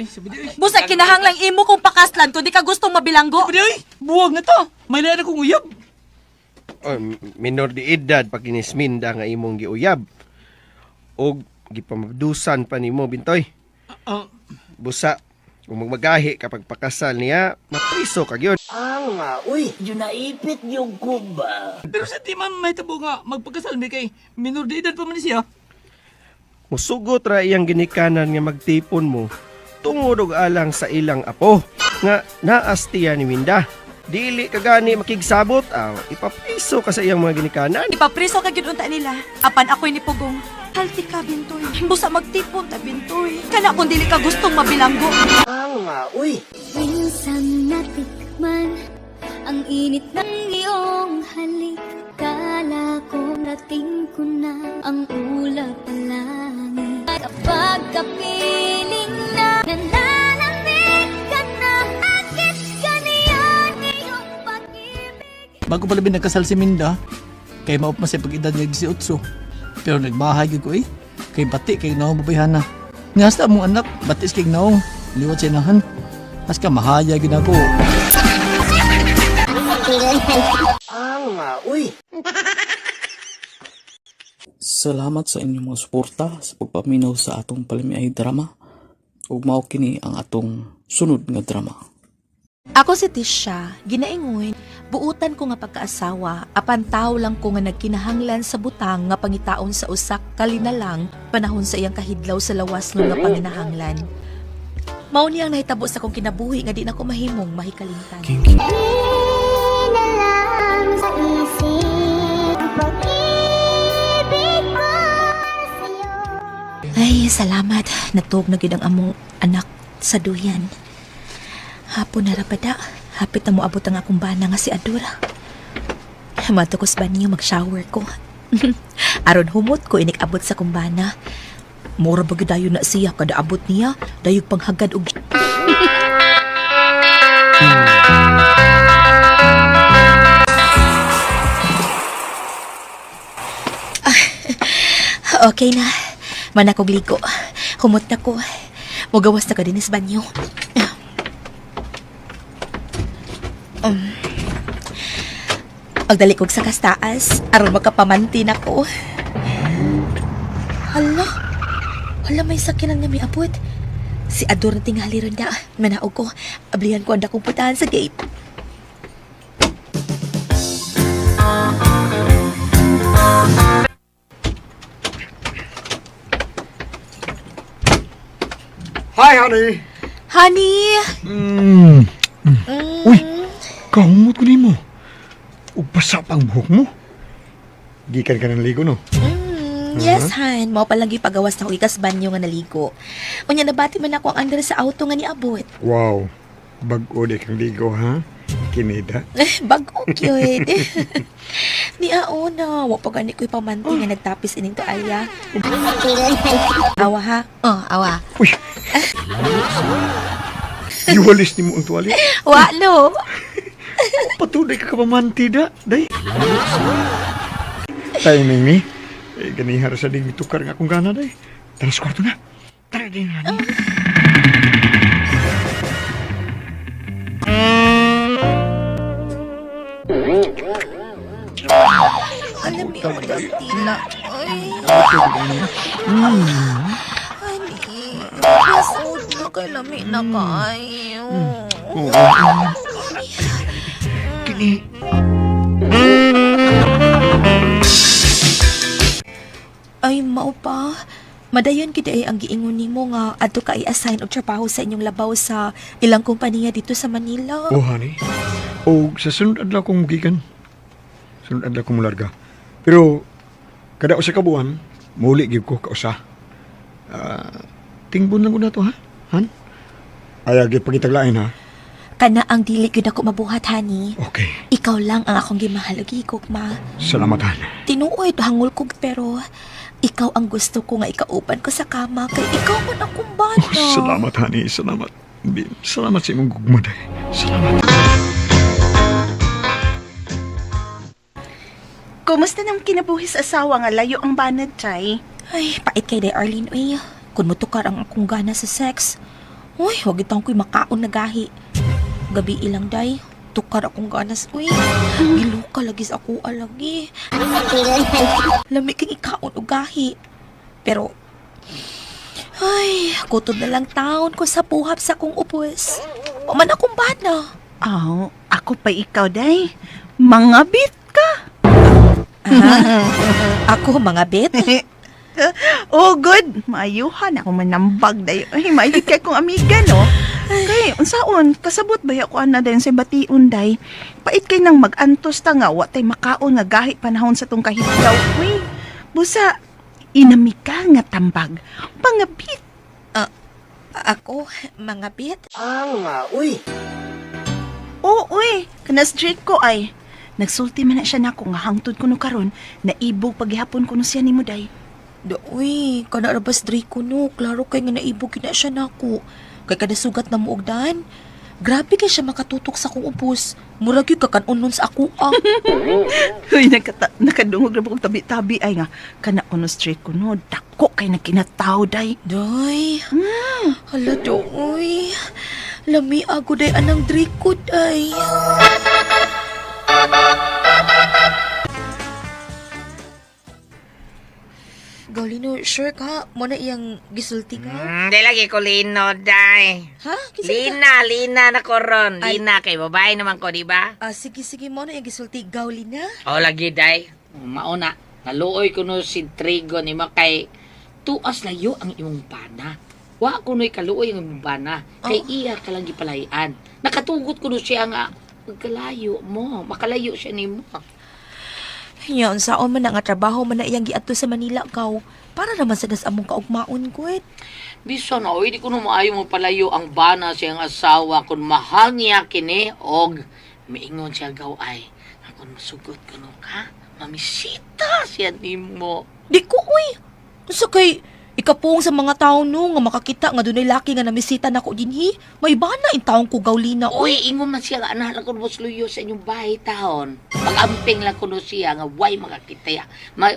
Busa kinahanglang imo kong pakaslan kung di ka gustong mabilanggo. Buwag na to. May lain akong uyab. Minor di edad pag kinisminda nga imong giuyab. O gipamadusan pa nimo Bintoy. Busa kung magmagahi kapag pakasal niya, mapriso ka gyud. Uy, yun naipit yung kuba. Pero sa di man may tabo nga magpagkasal may kay minor de edad pa man siya. Musugot ra iyang ginikanan nga magtipon mo tungod og alang sa ilang apo nga naas tiya ni Minda. Dili ka gani makigsabot ipapriso ka sa iyang mga ginikanan. Ipapriso ka gyud unta nila. Apan ako'y nipugong. Halti ka bintoy. Busa magtipon ta bintoy. Kana kung dili ka gustong mabilanggo. Uy. Minsan natikman ang init ng iyong halik. Kala ko nating ko na ang ulap ng langit. Kapag kapiling na nananamig ka na, bakit ganyan iyong pag-ibig? Bago pala binagkasal si Minda, kay maup masay pag-edad niya 18. Pero nagbahay ko kay bati kay naong babayhana. Ngasta mong anak, batis kay naong. Liwat siya nahan. As ka mahaya gid ako. Uy. Salamat sa inyong mga suporta sa pagpaminaw sa atong Palamiay drama. Ug mao kini ang atong sunod nga drama. Ako si Tisha, ginaingon, buutan ko nga pagkaasawa, apan tao lang ko nga nagkinahanglan sa butang nga pangitaon sa usak kalinalang panahon sa iyang kahidlaw sa lawas nga panginahanglan. Mao niyang nahitabo sa kong kinabuhi nga di na ko mahimong mahikalimtan. Ay, salamat. Natog na gid ang among anak sa duyan. Hapon na rapada, hapit na mo abot ang akong bana nga si Adora. Matukos ba niyo mag-shower ko? Aron humot ko inik-abot sa kumbana. Mura ba dayon na siya kada abot niya, dayog panghagad og Okay na. Manakog liko. Humot na ko. Mugawas na ka din sa banyo. Pagdali kog sa kastaas, aron makapamanti na ko. Hala, may sakinan nga may abot. Si Ador na tingali ron na. Manaog ko, ablihan ko ang dakong putahan sa gate. Hi, honey! Honey! Uy, kahumot ko ni mo. Upasa pang buhok mo. Gikan ka ng ligo, no? Yes, Han. Mao palagi pagawas na ko ikas banyo nga naligo. Unya nabati man ako ang under sa auto nga niabot. Wow, bag-o di kang ligo, ha? Kinida. Bag-o, cute. Ni Aona, wa pa gani ko'y pamanti nga nagtapis ining tualya. Awa ha? Awa. Uy! Iwalis ni mo ang tuwali. Wa, no? Patuloy ka pamanti da, day. Timing ni. Ganihar sa ding itukar nga akong gana, day. Tara sa kwarto na. Tara din, honey. Alam mo yung Tina. Ay. Honey, nasod na kay lami na kayo. Kini. Ay, mao pa. Madayon gid ay ang giingon nimo nga adto ka i-assign og trabaho sa inyong labaw sa ilang kompanya dito sa Manila. Oh, honey. O sa sunod adlaw kong gikan. Sunod adlaw kong mularga. Pero kada usa ka buwan, muli gyud ko kausa. Tingbon lang ko na to, ha? Han? Ayaw gyud pagitaglain, ha? Kana ang dili gyud ako mabuhat, honey. Okay. Ikaw lang ang akong gimahalagi, Gugma. Salamat, han. Tinuod hangol ko pero ikaw ang gusto ko nga ikauban ko sa kama kay ikaw man akong bana. Salamat, honey. Salamat. Salamat sa imong gugma, day. Salamat. Kumusta nang kinabuhi sa asawa nga layo ang banad, Chay? Ay, pait kay day Arlene, uy. Kung mutukar ang akong gana sa sex, uy, wag itang ko'y makaon na gahi. Gabi ilang day, tukar akong ganas, uy. Giluka lagi sa ako alagi. Lami kang ikaon o gahi. Pero, ay, kutod na lang taon ko sa puhap sa akong upos. Waman akong bana. Oh, ako pa ikaw, day. Mga bit ka. Ako, mga bit? Oh, good. Maayuhan ako manambag dayo. Ay, maayuhan kay kong amiga, no? Kay, unsaon, kasabot ba ako na din sa batiun, day? Pait kay nang mag-antos ta nga, watay makaon nga gahi panahon sa tong kahitlaw. Uy, busa, inamika nga tambag. Pangabit. Ako, mga bit? Uy. Oo, uy. Kanas Drake ko ay. Nagsulti man na siya na ako nga hangtod ko no karon na ibog paghihapon ko no siya ni mo, day. Uy, kana rabas Draco no. Klaro kay nga naibog na siya nako. Kay kada sugat na muogdan. Grabe kay siya makatutok sa akong upos. Murag yung kakanunon sa ako ah. Uy, nakadungog na akong tabi-tabi ay nga. Kana ko no straight ko no. Dako kay nakinataw, day. Day. Hala do, uy. Lami ako day anang Draco, day. Gaulino, sure ka? Mo na iyang gisulti ka? Di lagi ko lino, day. Ha? Lina na ko ron. Lina kay babae naman ko, di ba? Sige, mo na iyang gisulti. Gaulina? O, lagi, day. Mauna, naluoy ko no si Trigo ni mo kay tuas layo ang imong bana. Wa ko no'y kaluoy ang imong bana. Kay iya ka lang gipalayan. Nakatugot ko no siya nga magkalayo mo. Makalayo siya ni mo. Yan, saan man nga trabaho man na iyang giadto sa Manila kaw. Para naman sa among kaugmaon, kwet. Bisa na, oy, di ko na maayo mo palayo ang bana siyang asawa kung mahal niya kini og miingon siya gaw ay. Kung masugot ko no ka, mamisita siya ni mo. Di ko, uy. Sa kay, ikapong sa mga tao no, nga makakita nga dunay laki nga namisita na ko dinhi. May bana in taong ko Gaulina. Uy, ingon man siya nga anak lang ko luyo sa inyong bahay taon. Pag-amping lang ko no siya nga way makakita.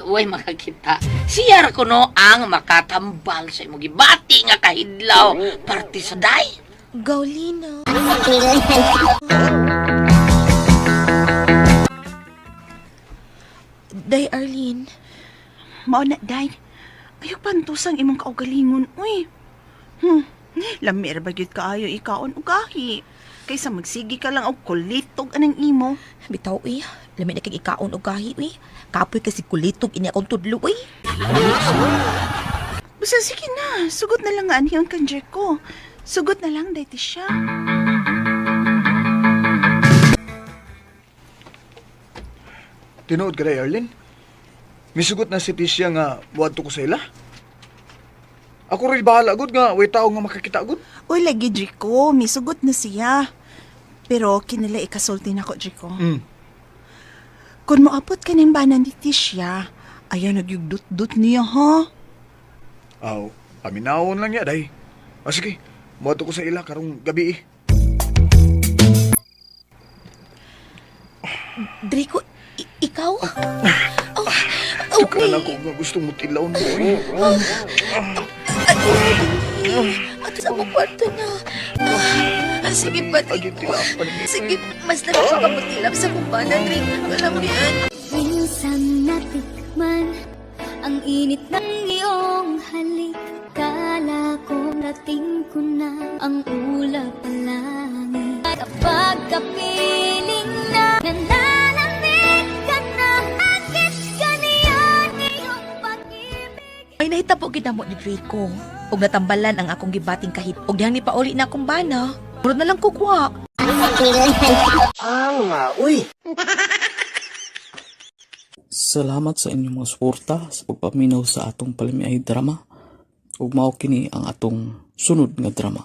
Way makakita. Siya ra ko no ang makatambal sa imong gibati nga kahidlaw. Parte sa day. Gaulina. Day, Arlene. Mao na, day. Ayaw pantusang imong kaugalingon, uy. Lamir ba gyud kaayo ikaon og gahi. Kaysa magsigi ka lang og kulitog anang imo. Bitaw, uy. Lamir na kay ikaon og gahi, uy. Kapoy kasi kulitog ini akong tudlo, uy. Basta sige na. Sugot na lang nga anhiyon kan Jericho. Sugot na lang, day siya. Tinuod ka day, Arlene? Misugot na si Tisha nga buwadto ko sa ila. Ako rin bahala gud nga way tao nga makakita gud. Uy, lagi, Jericho. Misugot na siya. Pero kinala ikasulti na ko, Jericho. Kung maabot ka ng banan ni Tisha, ayaw nagyugdut-dut niya, ha? Aw, paminawon lang niya, day. Sige, buwadto ko sa ila karong gabi eh. Draco, ikaw? Tuka lang ko nga gusto mo tilaw mo. At sa mong kwarto na. Sige, pati. Sige, mas nakakapatilap sa kumbanan, Draco. Alam mo yan. Minsan natikman ang init ng iyong halik. Kala ko nating ko na ang ulap ng langit. Kapag kapiling na nananamig ka na, bakit ganyan iyong pag-ibig? May nahitabo gid namo ni Rico. Ug natambalan ang akong gibating kahit ug dihang ni pauli na akong bana. Murag na lang kukwa. Uy! Salamat sa inyong mga suporta sa pagpaminaw sa atong Palamiay drama. Ug mao kini ang atong sunod nga drama.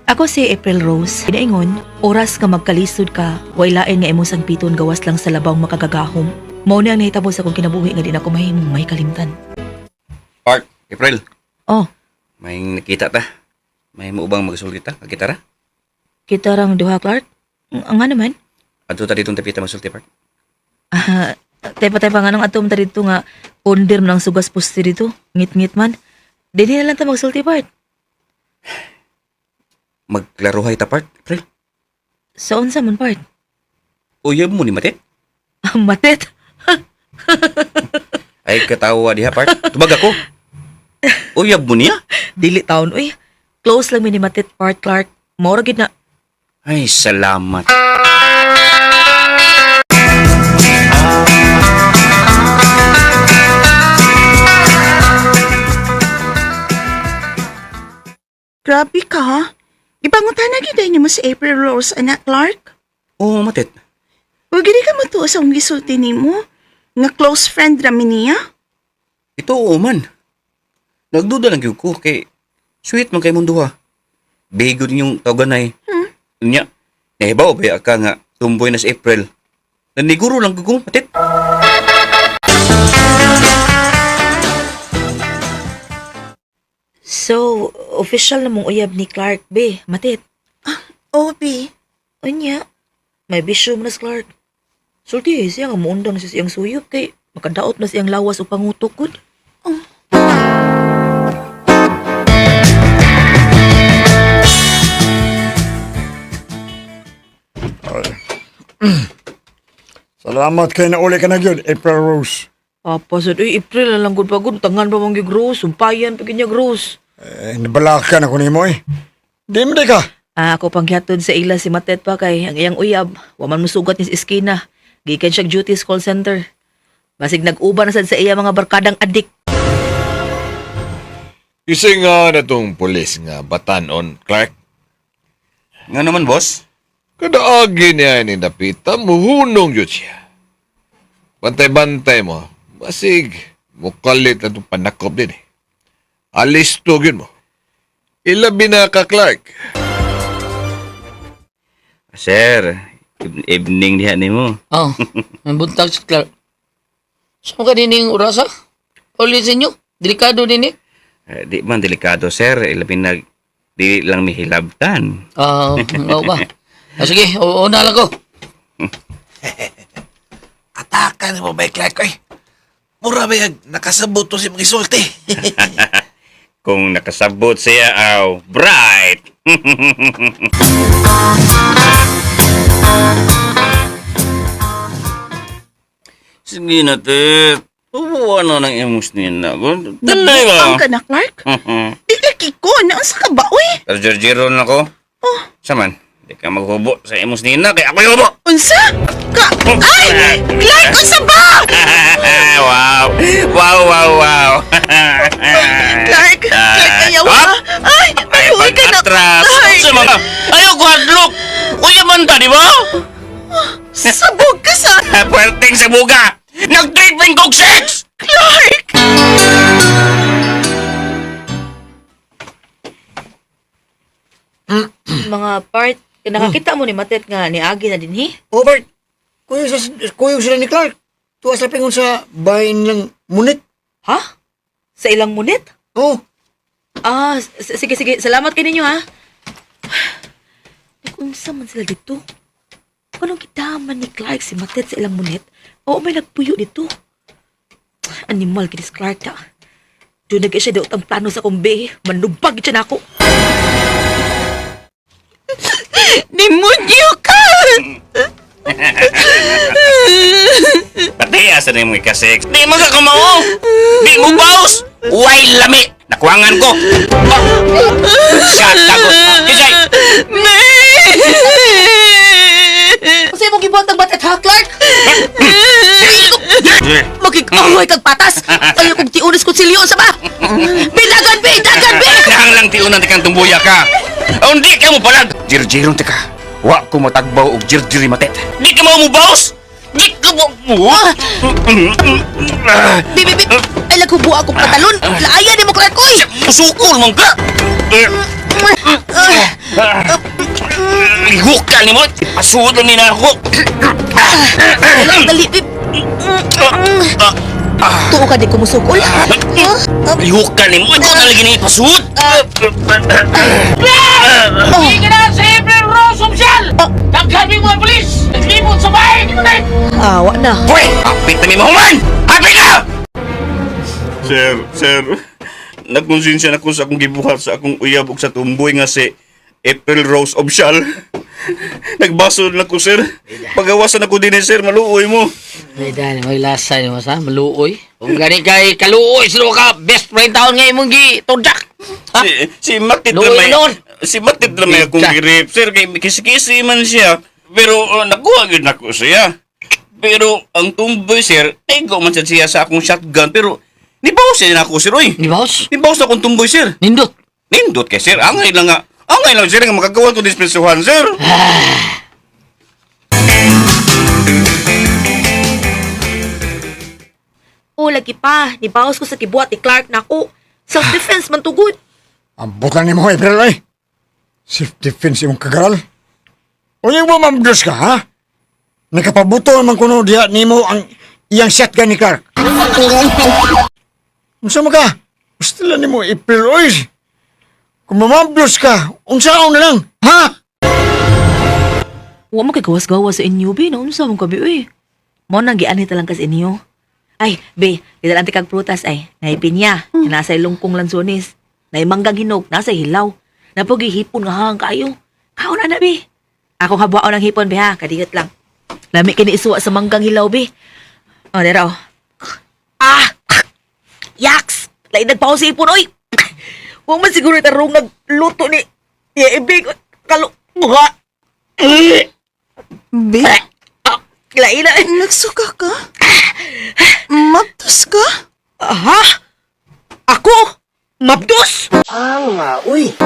Ako si April Rose. Inaingon, oras nga magkalisod ka, way lain nga imong sangpiton gawas lang sa labang makagagahom. Mao ni ang nahitabo sa akong kinabuhi nga di na ko mahimong may kalimtan. Art, April. Oh. May nakita ta. May maubang magsulti ta, kagitara. Kita rang duha, Clark? Ang nga naman? Adto ta ditong tapita magsulti, Park. Tepa-tepa nga nung atom ta dito nga under ng sugas poste dito. Ngit-ngit man. Dili na lang ta magsulti, Part. Magklaruhay ta, Park, April. Sa unsa man, Part? Uyab mo ni Matit. Matit? Ay, katawa diha, Park. Tubag ako. Uyab mo niya? Dili taon, uy. Close lang mi ni Matit, Part, Clark. Mora gid na. Ay, salamat. Grabe ka, ha? Ipangutan na gid mo si April Rose, anak Clark. Oo, Matit. Huwag gini ka matuo sa akong gisulti nimo. Nga close friend rami niya. Ito, oo man. Nagduda lang ko kay sweet man kay mong duha. Bigo din yung tawaganay. Nya, nahibaw ba ka nga tumboy na si April. Naniguro lang ko, Matit. So, official na mong uyab ni Clark, be, Matit. Oo, be. Anya, may bisyo mo na si Clark. Sulti, siya nga muundang na siyang suyop kay makadaot na siyang lawas o pangutok gud. Salamat kay nauli ka na yun, April Rose. Papa, sad, April na lang gud pagod. Tangan pa mong gigros, sumpayan pa kanya gross. Nabalakan ako ni mo eh. Di mo ka. Ako pang gihatod sa ila si Matet pa kay ang iyang uyab. Waman musugat niya sa iskina. Gikan siya duty sa call center. Basig nag-uban na sad sa iya mga barkadang adik. Ising nga na tong pulis nga batanon, Clark. Nga naman, boss? Kadaagi niya ni Napita, muhunong yun siya. Bantay-bantay mo, basig, mukalit na itong panakop din eh. Alis to yun mo. Ilabi na ka, Clark. Sir, evening diha ni mo. Oh, may buntag si Clark. Saan ka dining urasa? Ulit sa inyo? Delikado din eh. Di man delikado, sir. Ilabi na di lang mihilabtan. Oo ba? Sige, una lang ko. Atakan mo ba, Clark? Ay, mura ba yung nakasabot to si mga isulti? Kung nakasabot siya, bright! Sige na, Tit. Ubuwa na ng emos nila. Talay ba? Nabuang ka na, Clark? Ilaki ko, naansa ka ba, uy? Tarjero na ko. Oh. Saman, di ka maghubo sa emos nila, kaya ako yung hubo. Unsa? Ay! Clark, unsa ba? Wow! Wow, wow, wow! Clark, ayaw ka. Ay, maluwi ka na. Atras! Sa mga, ayaw ko hadlok! Kuya man ta, di ba? Sabog ka sa... Puwerteng sa buga! Nag-tripping kong sex! Clark! Mga part, nakakita mo ni Matet nga ni Agi na din, hi? O, Bart, kuyo sila ni Clark. Tuwas na pingon sa bahay nilang munit. Ha? Sa ilang munit? Oo. Sige. Salamat kayo ninyo, ha? Nakunsa man sila dito. Anong kitaman ni Clark si Matet sa ilang munit? Oo, may nagpuyo dito. Animal kinis Clark, ta. Doon nag siya daw ang plano sa kumbe. Manubag siya na ako. Demonyo ka! Pati asa na yung mga kasex. Di mo ka kumao! Di mo baos! Uway lami! Nakuangan ko! Shatagot! Kisay! Kasi mo gibuhat ang batet ha, Clark? Gig-away kag patas. Ayaw kong tiunis kutsilyo sa ba? Bilagan, be! Dagan, be! Kang lang tiunan kang tumbuya ka. Hindi ka mo palag. Jirjirong tika. Wa ko matagbaw og jirjiri matet. Di ka mo baos. Di ka mo. Bibi, ay laghubo akong patalon. Laaya ni mo, Clark, oy! Musukol mong ka. Lihok ka ni mo. Pasuod ni na ako. Dali, Bib. Tuo ka di ko musukol. Lihok ka ni mo. Ikaw na lagi na ipasuod. Hindi ka na sa April Rose Official! Nagsabi mo ang polis! Naglimot sa bahay! Hindi mo na! Awa na. Hoy! Kapit na may mahuman! Kapit na! Sir, nagkonsensya na ko sa akong gibuhat sa akong uyab ug sa tumboy nga si April Rose Official. Nagbasod na ko, sir. Pagawasan ako din, sir. Maluoy mo. Ay, dahil may lasa ni mo sa maluoy. Kung gani kay kaluoy, sino ka best friend taon ngayon mong gi-tudyak. Si Matid Luoy lamay. na nun. Si Matid lamay akong girip, sir. Kay kisi-kisi man siya. Pero nakuha yun ako siya. Pero ang tumboy, sir, tigo man siya sa akong shotgun. Pero nibawas siya na ako, sir, oy. Nibawas? Nibawas na akong tumboy, sir. Nindot? Nindot kay sir. Angay lang nga. Angay lang, sir, nga magagawa ko dispensuhan, sir. O, lagi pa. Nibawas ko sa kibuhat ni Clark na ako. Self-defense man tugod. Ang butan ni mo, April, ay. Self-defense yung kagaral. O yung mo mamdos ka, ha? Nakapabuto naman kuno diya ni mo ang iyang shotgun ni Clark. Unsa mo ka? Gusto lang ni mo, April, oy. Kung mamamdos ka, unsaon na lang, ha? Huwag mo kagawas-gawas sa inyo, be. Naunsa mong kabi, uy. Mo nang gianita lang kas inyo. Ay, be, kidalanti kag prutas ay. Ngay pinya, nasa ilungkong lansones. Nay manggang hinog, nasa hilaw. Napogi hipon nga hang kayo. Kaon na, be. Ako habuaon ng hipon, be, ha. Kadigat lang. Lami kini isuwa sa manggang hilaw, be. O, dera, o. Ah! Yaks! Lain nagpaw sa hipon, oy! Huwag man siguro itarong nagluto ni Ibig. Buha! Be? Lain na. Nagsuka ka? Maptos ka? Ha? Ako? Mapdos? Nga, uy.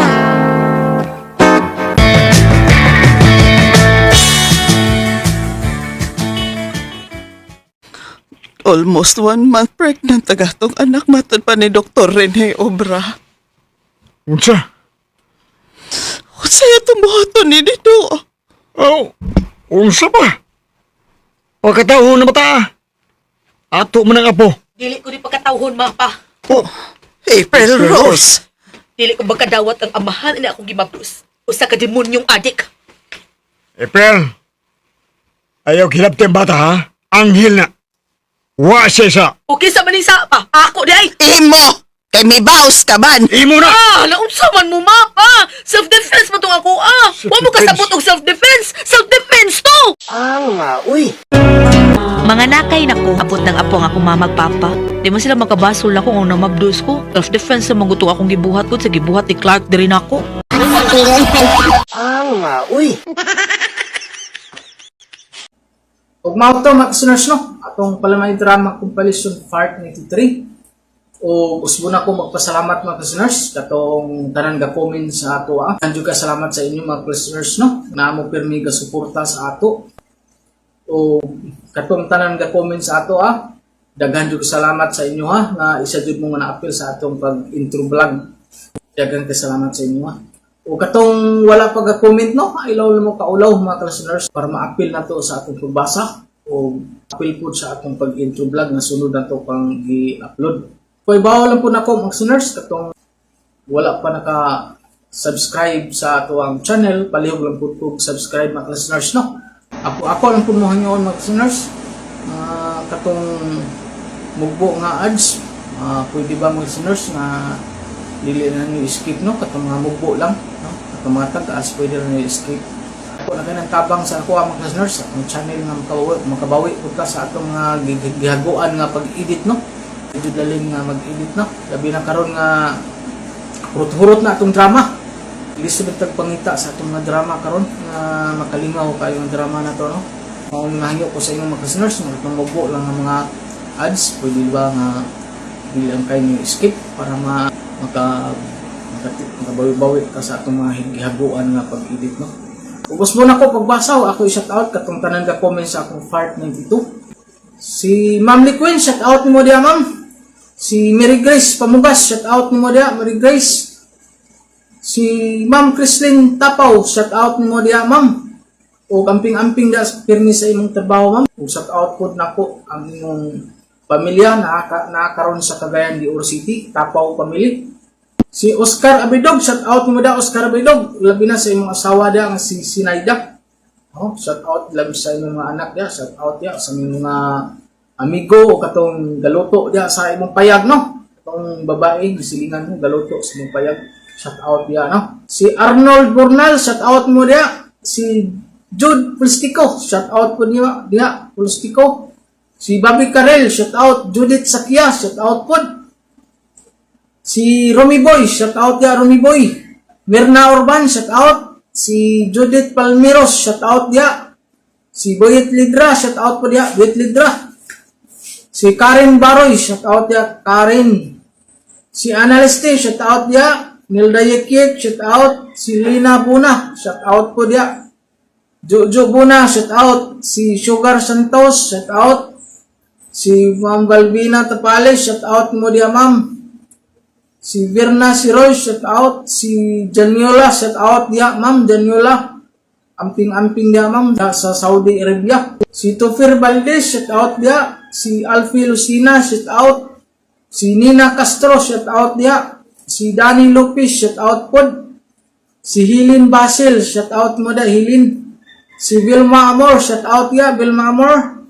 Almost 1 month pregnant tagatong anak matod pa ni Dr. Rene Obra. Unsa? Unsaya tumuhaton ni dito? Oh, unsa pa? Pagkataon na mata. Ato mo ng apo. Dili ko di pagkatawhon, mapa. Oh, April Rose. Dili ko magkadawat ang amahan na akong gimapdos. Usa ka demonyong adik. April. Ayaw kilabte ang bata, ha? Anghel na. Wa siya sa. Okay sa manisa pa. Ako di ay. Imo! Kay may baos ka man. Imo na! Ah, naunsa man mo, mapa. Self-defense mo tong ako, ah. Huwag mo kasabot og self-defense. Self-defense to! Nga, uy. Mga nakay na ko, abot ng apo ang akong mamagpapa. Di man sila makabasol na ko kung namabdos ko. Self-defense sa mangutong akong gibuhat ko sa gibuhat ni Clark diri na ako. Nga, uy. Ug mao to mga listeners, no, atong palamay drama compilation part 93. O usbo na ko magpasalamat mga listeners katong tanan ga comment sa ato. Anjo ka salamat sa inyo mga listeners, no, na mo pirmi ga suporta sa ato. O katong tanan ga comment sa ato, daghan jud salamat sa inyo, ha, nga isa jud mo nga na-appeal sa atong pag-intro vlog. Daghan ka salamat sa inyo, ha. O katong wala pa ga-comment, no, ilaw mo kaulaw mga listeners para ma-appeal na to sa atong pagbasa o appeal po sa atong pag-intro vlog na sunod na to pang i-upload. Kung ibaw lang po na ko mga listeners katong wala pa naka-subscribe sa atong channel, palihog lang po po subscribe mga listeners, no. Ako lang po mo hanyoon mga listeners, katong mugbo nga ads, pwede ba mga listeners na dili na nyo skip, no, katong mga mugbo lang, no, katong mga tagas pwede na nyo skip. Ako na ganang tabang sa ako mga listeners, ang channel nga makabawi po ka sa atong mga gihaguan nga pag-edit, no, medyo daling nga mag-edit, no, labi na karon nga hurot-hurot na atong drama. Lisod tagpangita sa atong mga drama karon nga makalingaw kayo ang drama na to, no. Maong nahangyo ko sa inyong mga listeners nga itong mugbo lang ng mga ads, pwede ba nga bilang kayo yung skip para makabawi-bawi ka sa atong mga higaguan nga pag-edit, no? Kung gusto na ko pagbasa, ako i-shout out katong tanan ka comment sa akong Fart 92. Si Ma'am Liquin, shout out ni mo diya, ma'am. Si Mary Grace Pamugas, shout out ni mo diya, Mary Grace. Si Ma'am Chrislyn Tapaw, shout out ni mo diya, ma'am. O amping-amping da pirmi sa imong trabaho, ma'am. O shout out po na ko ang imong pamilya nakakaroon sa Cagayan de Oro City, Tapaw family. Si Oscar Abidog, shout out mo da, Oscar Abidog. Labi na sa imong asawa da, si Sinayda. Oh, shout out labi sa imong mga anak da, shout out ya sa imong mga amigo o katong galuto da sa imong payag, no? Katong babae, gisilingan mo, galuto sa imong payag. Shout out ya, no? Si Arnold Bornal, shout out mo da. Si Jude Pulstico, shout out po niya, Pulstico. Si Bobby Karel, shout out. Judith Sakya, shout out po. Si Romy Boy, shout out ya Romy Boy. Mirna Orban, shout out. Si Judith Palmeros, shout out ya. Si Boyet Lidra, shout out po dia, Boyet Lidra. Si Karen Baroy, shout out ya Karen. Si Analiste, shout out ya. Nilda Yekik, shout out. Si Lina Buna, shout out po dia. Jojo Buna, shout out. Si Sugar Santos, shout out. Si Ma'am Galvina Tapales, shout out mo dia, ma'am. Si Virna Siroy, shout out. Si Janiola, shout out dia, ma'am. Janiola, amping-amping dia, ma'am, sa Saudi Arabia. Si Tofir Valdez, shout out dia. Si Alfie Lucina, shout out. Si Nina Castro, shout out dia. Si Danny Lopez, shout out pod. Si Hilin Basil, shout out mo da, Hilin. Si Vilma Amor, shout out dia, Vilma Amor.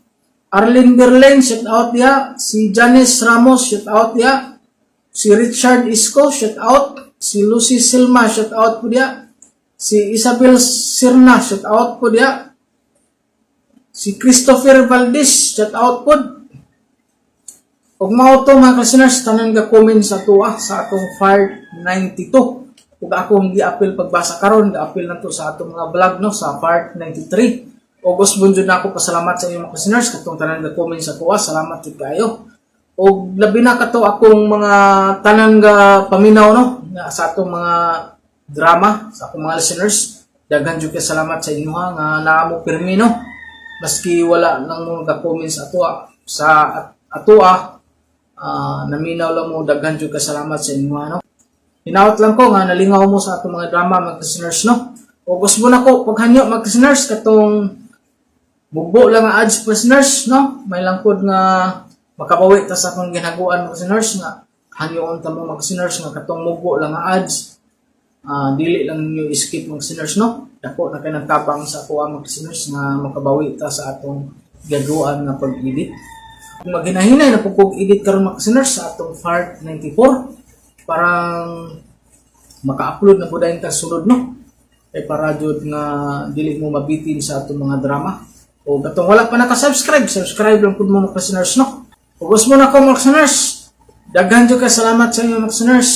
Arlene Berlin, shout out dia. Si Janice Ramos, shout out dia. Si Richard Isco, shout out. Si Lucy Silma, shout out po dia. Si Isabel Sirna, shout out po dia. Si Christopher Valdez, shout out po. Kung mao to mga listeners, tanan ka comment sa tuwa sa atong Fart 92. Kung akong gi-appeal pagbasa karon, gi-appeal na to sa atong mga vlog, no, sa Fart 93. August bunjud na ako, pasalamat sa inyong mga listeners katong tanan ka comment sa tuwa. Salamat jud kayo. O labi na kato akong mga tanang paminaw, no, sa atong mga drama, sa akong mga listeners. Daghan jud kay salamat sa inyo ha nga naamo pirmi, no, maski wala nang mga comments sa atua, naminaw lang mo, daghan jud kay salamat sa inyo ha, no. Hinaut lang ko nga nalingaw mo sa atong mga drama, mga listeners, no. O gusto mo na ko paghanyo mga listeners katong bugbo lang nga ads listeners, no, may langkod nga makabawi ta sa akong ginaguan mga sinners nga hanyoon ta mo mga sinners nga katong mugo lang nga ads, dili lang ninyo skip mga sinners, no. Dako na kay nagtabang sa ako mga sinners nga makabawi ta sa atong ginaguan nga pag-edit. Kung maghinahinay na pag-edit karon mga sinners sa atong Fart 94, parang maka-upload na po dahil ka sunod, no, kay para jud nga dili mo mabitin sa atong mga drama. O katong wala pa naka-subscribe, subscribe lang po mga sinners, no. Kung gusto mo na ko mga listeners, daghan jud ka salamat sa inyo mga listeners.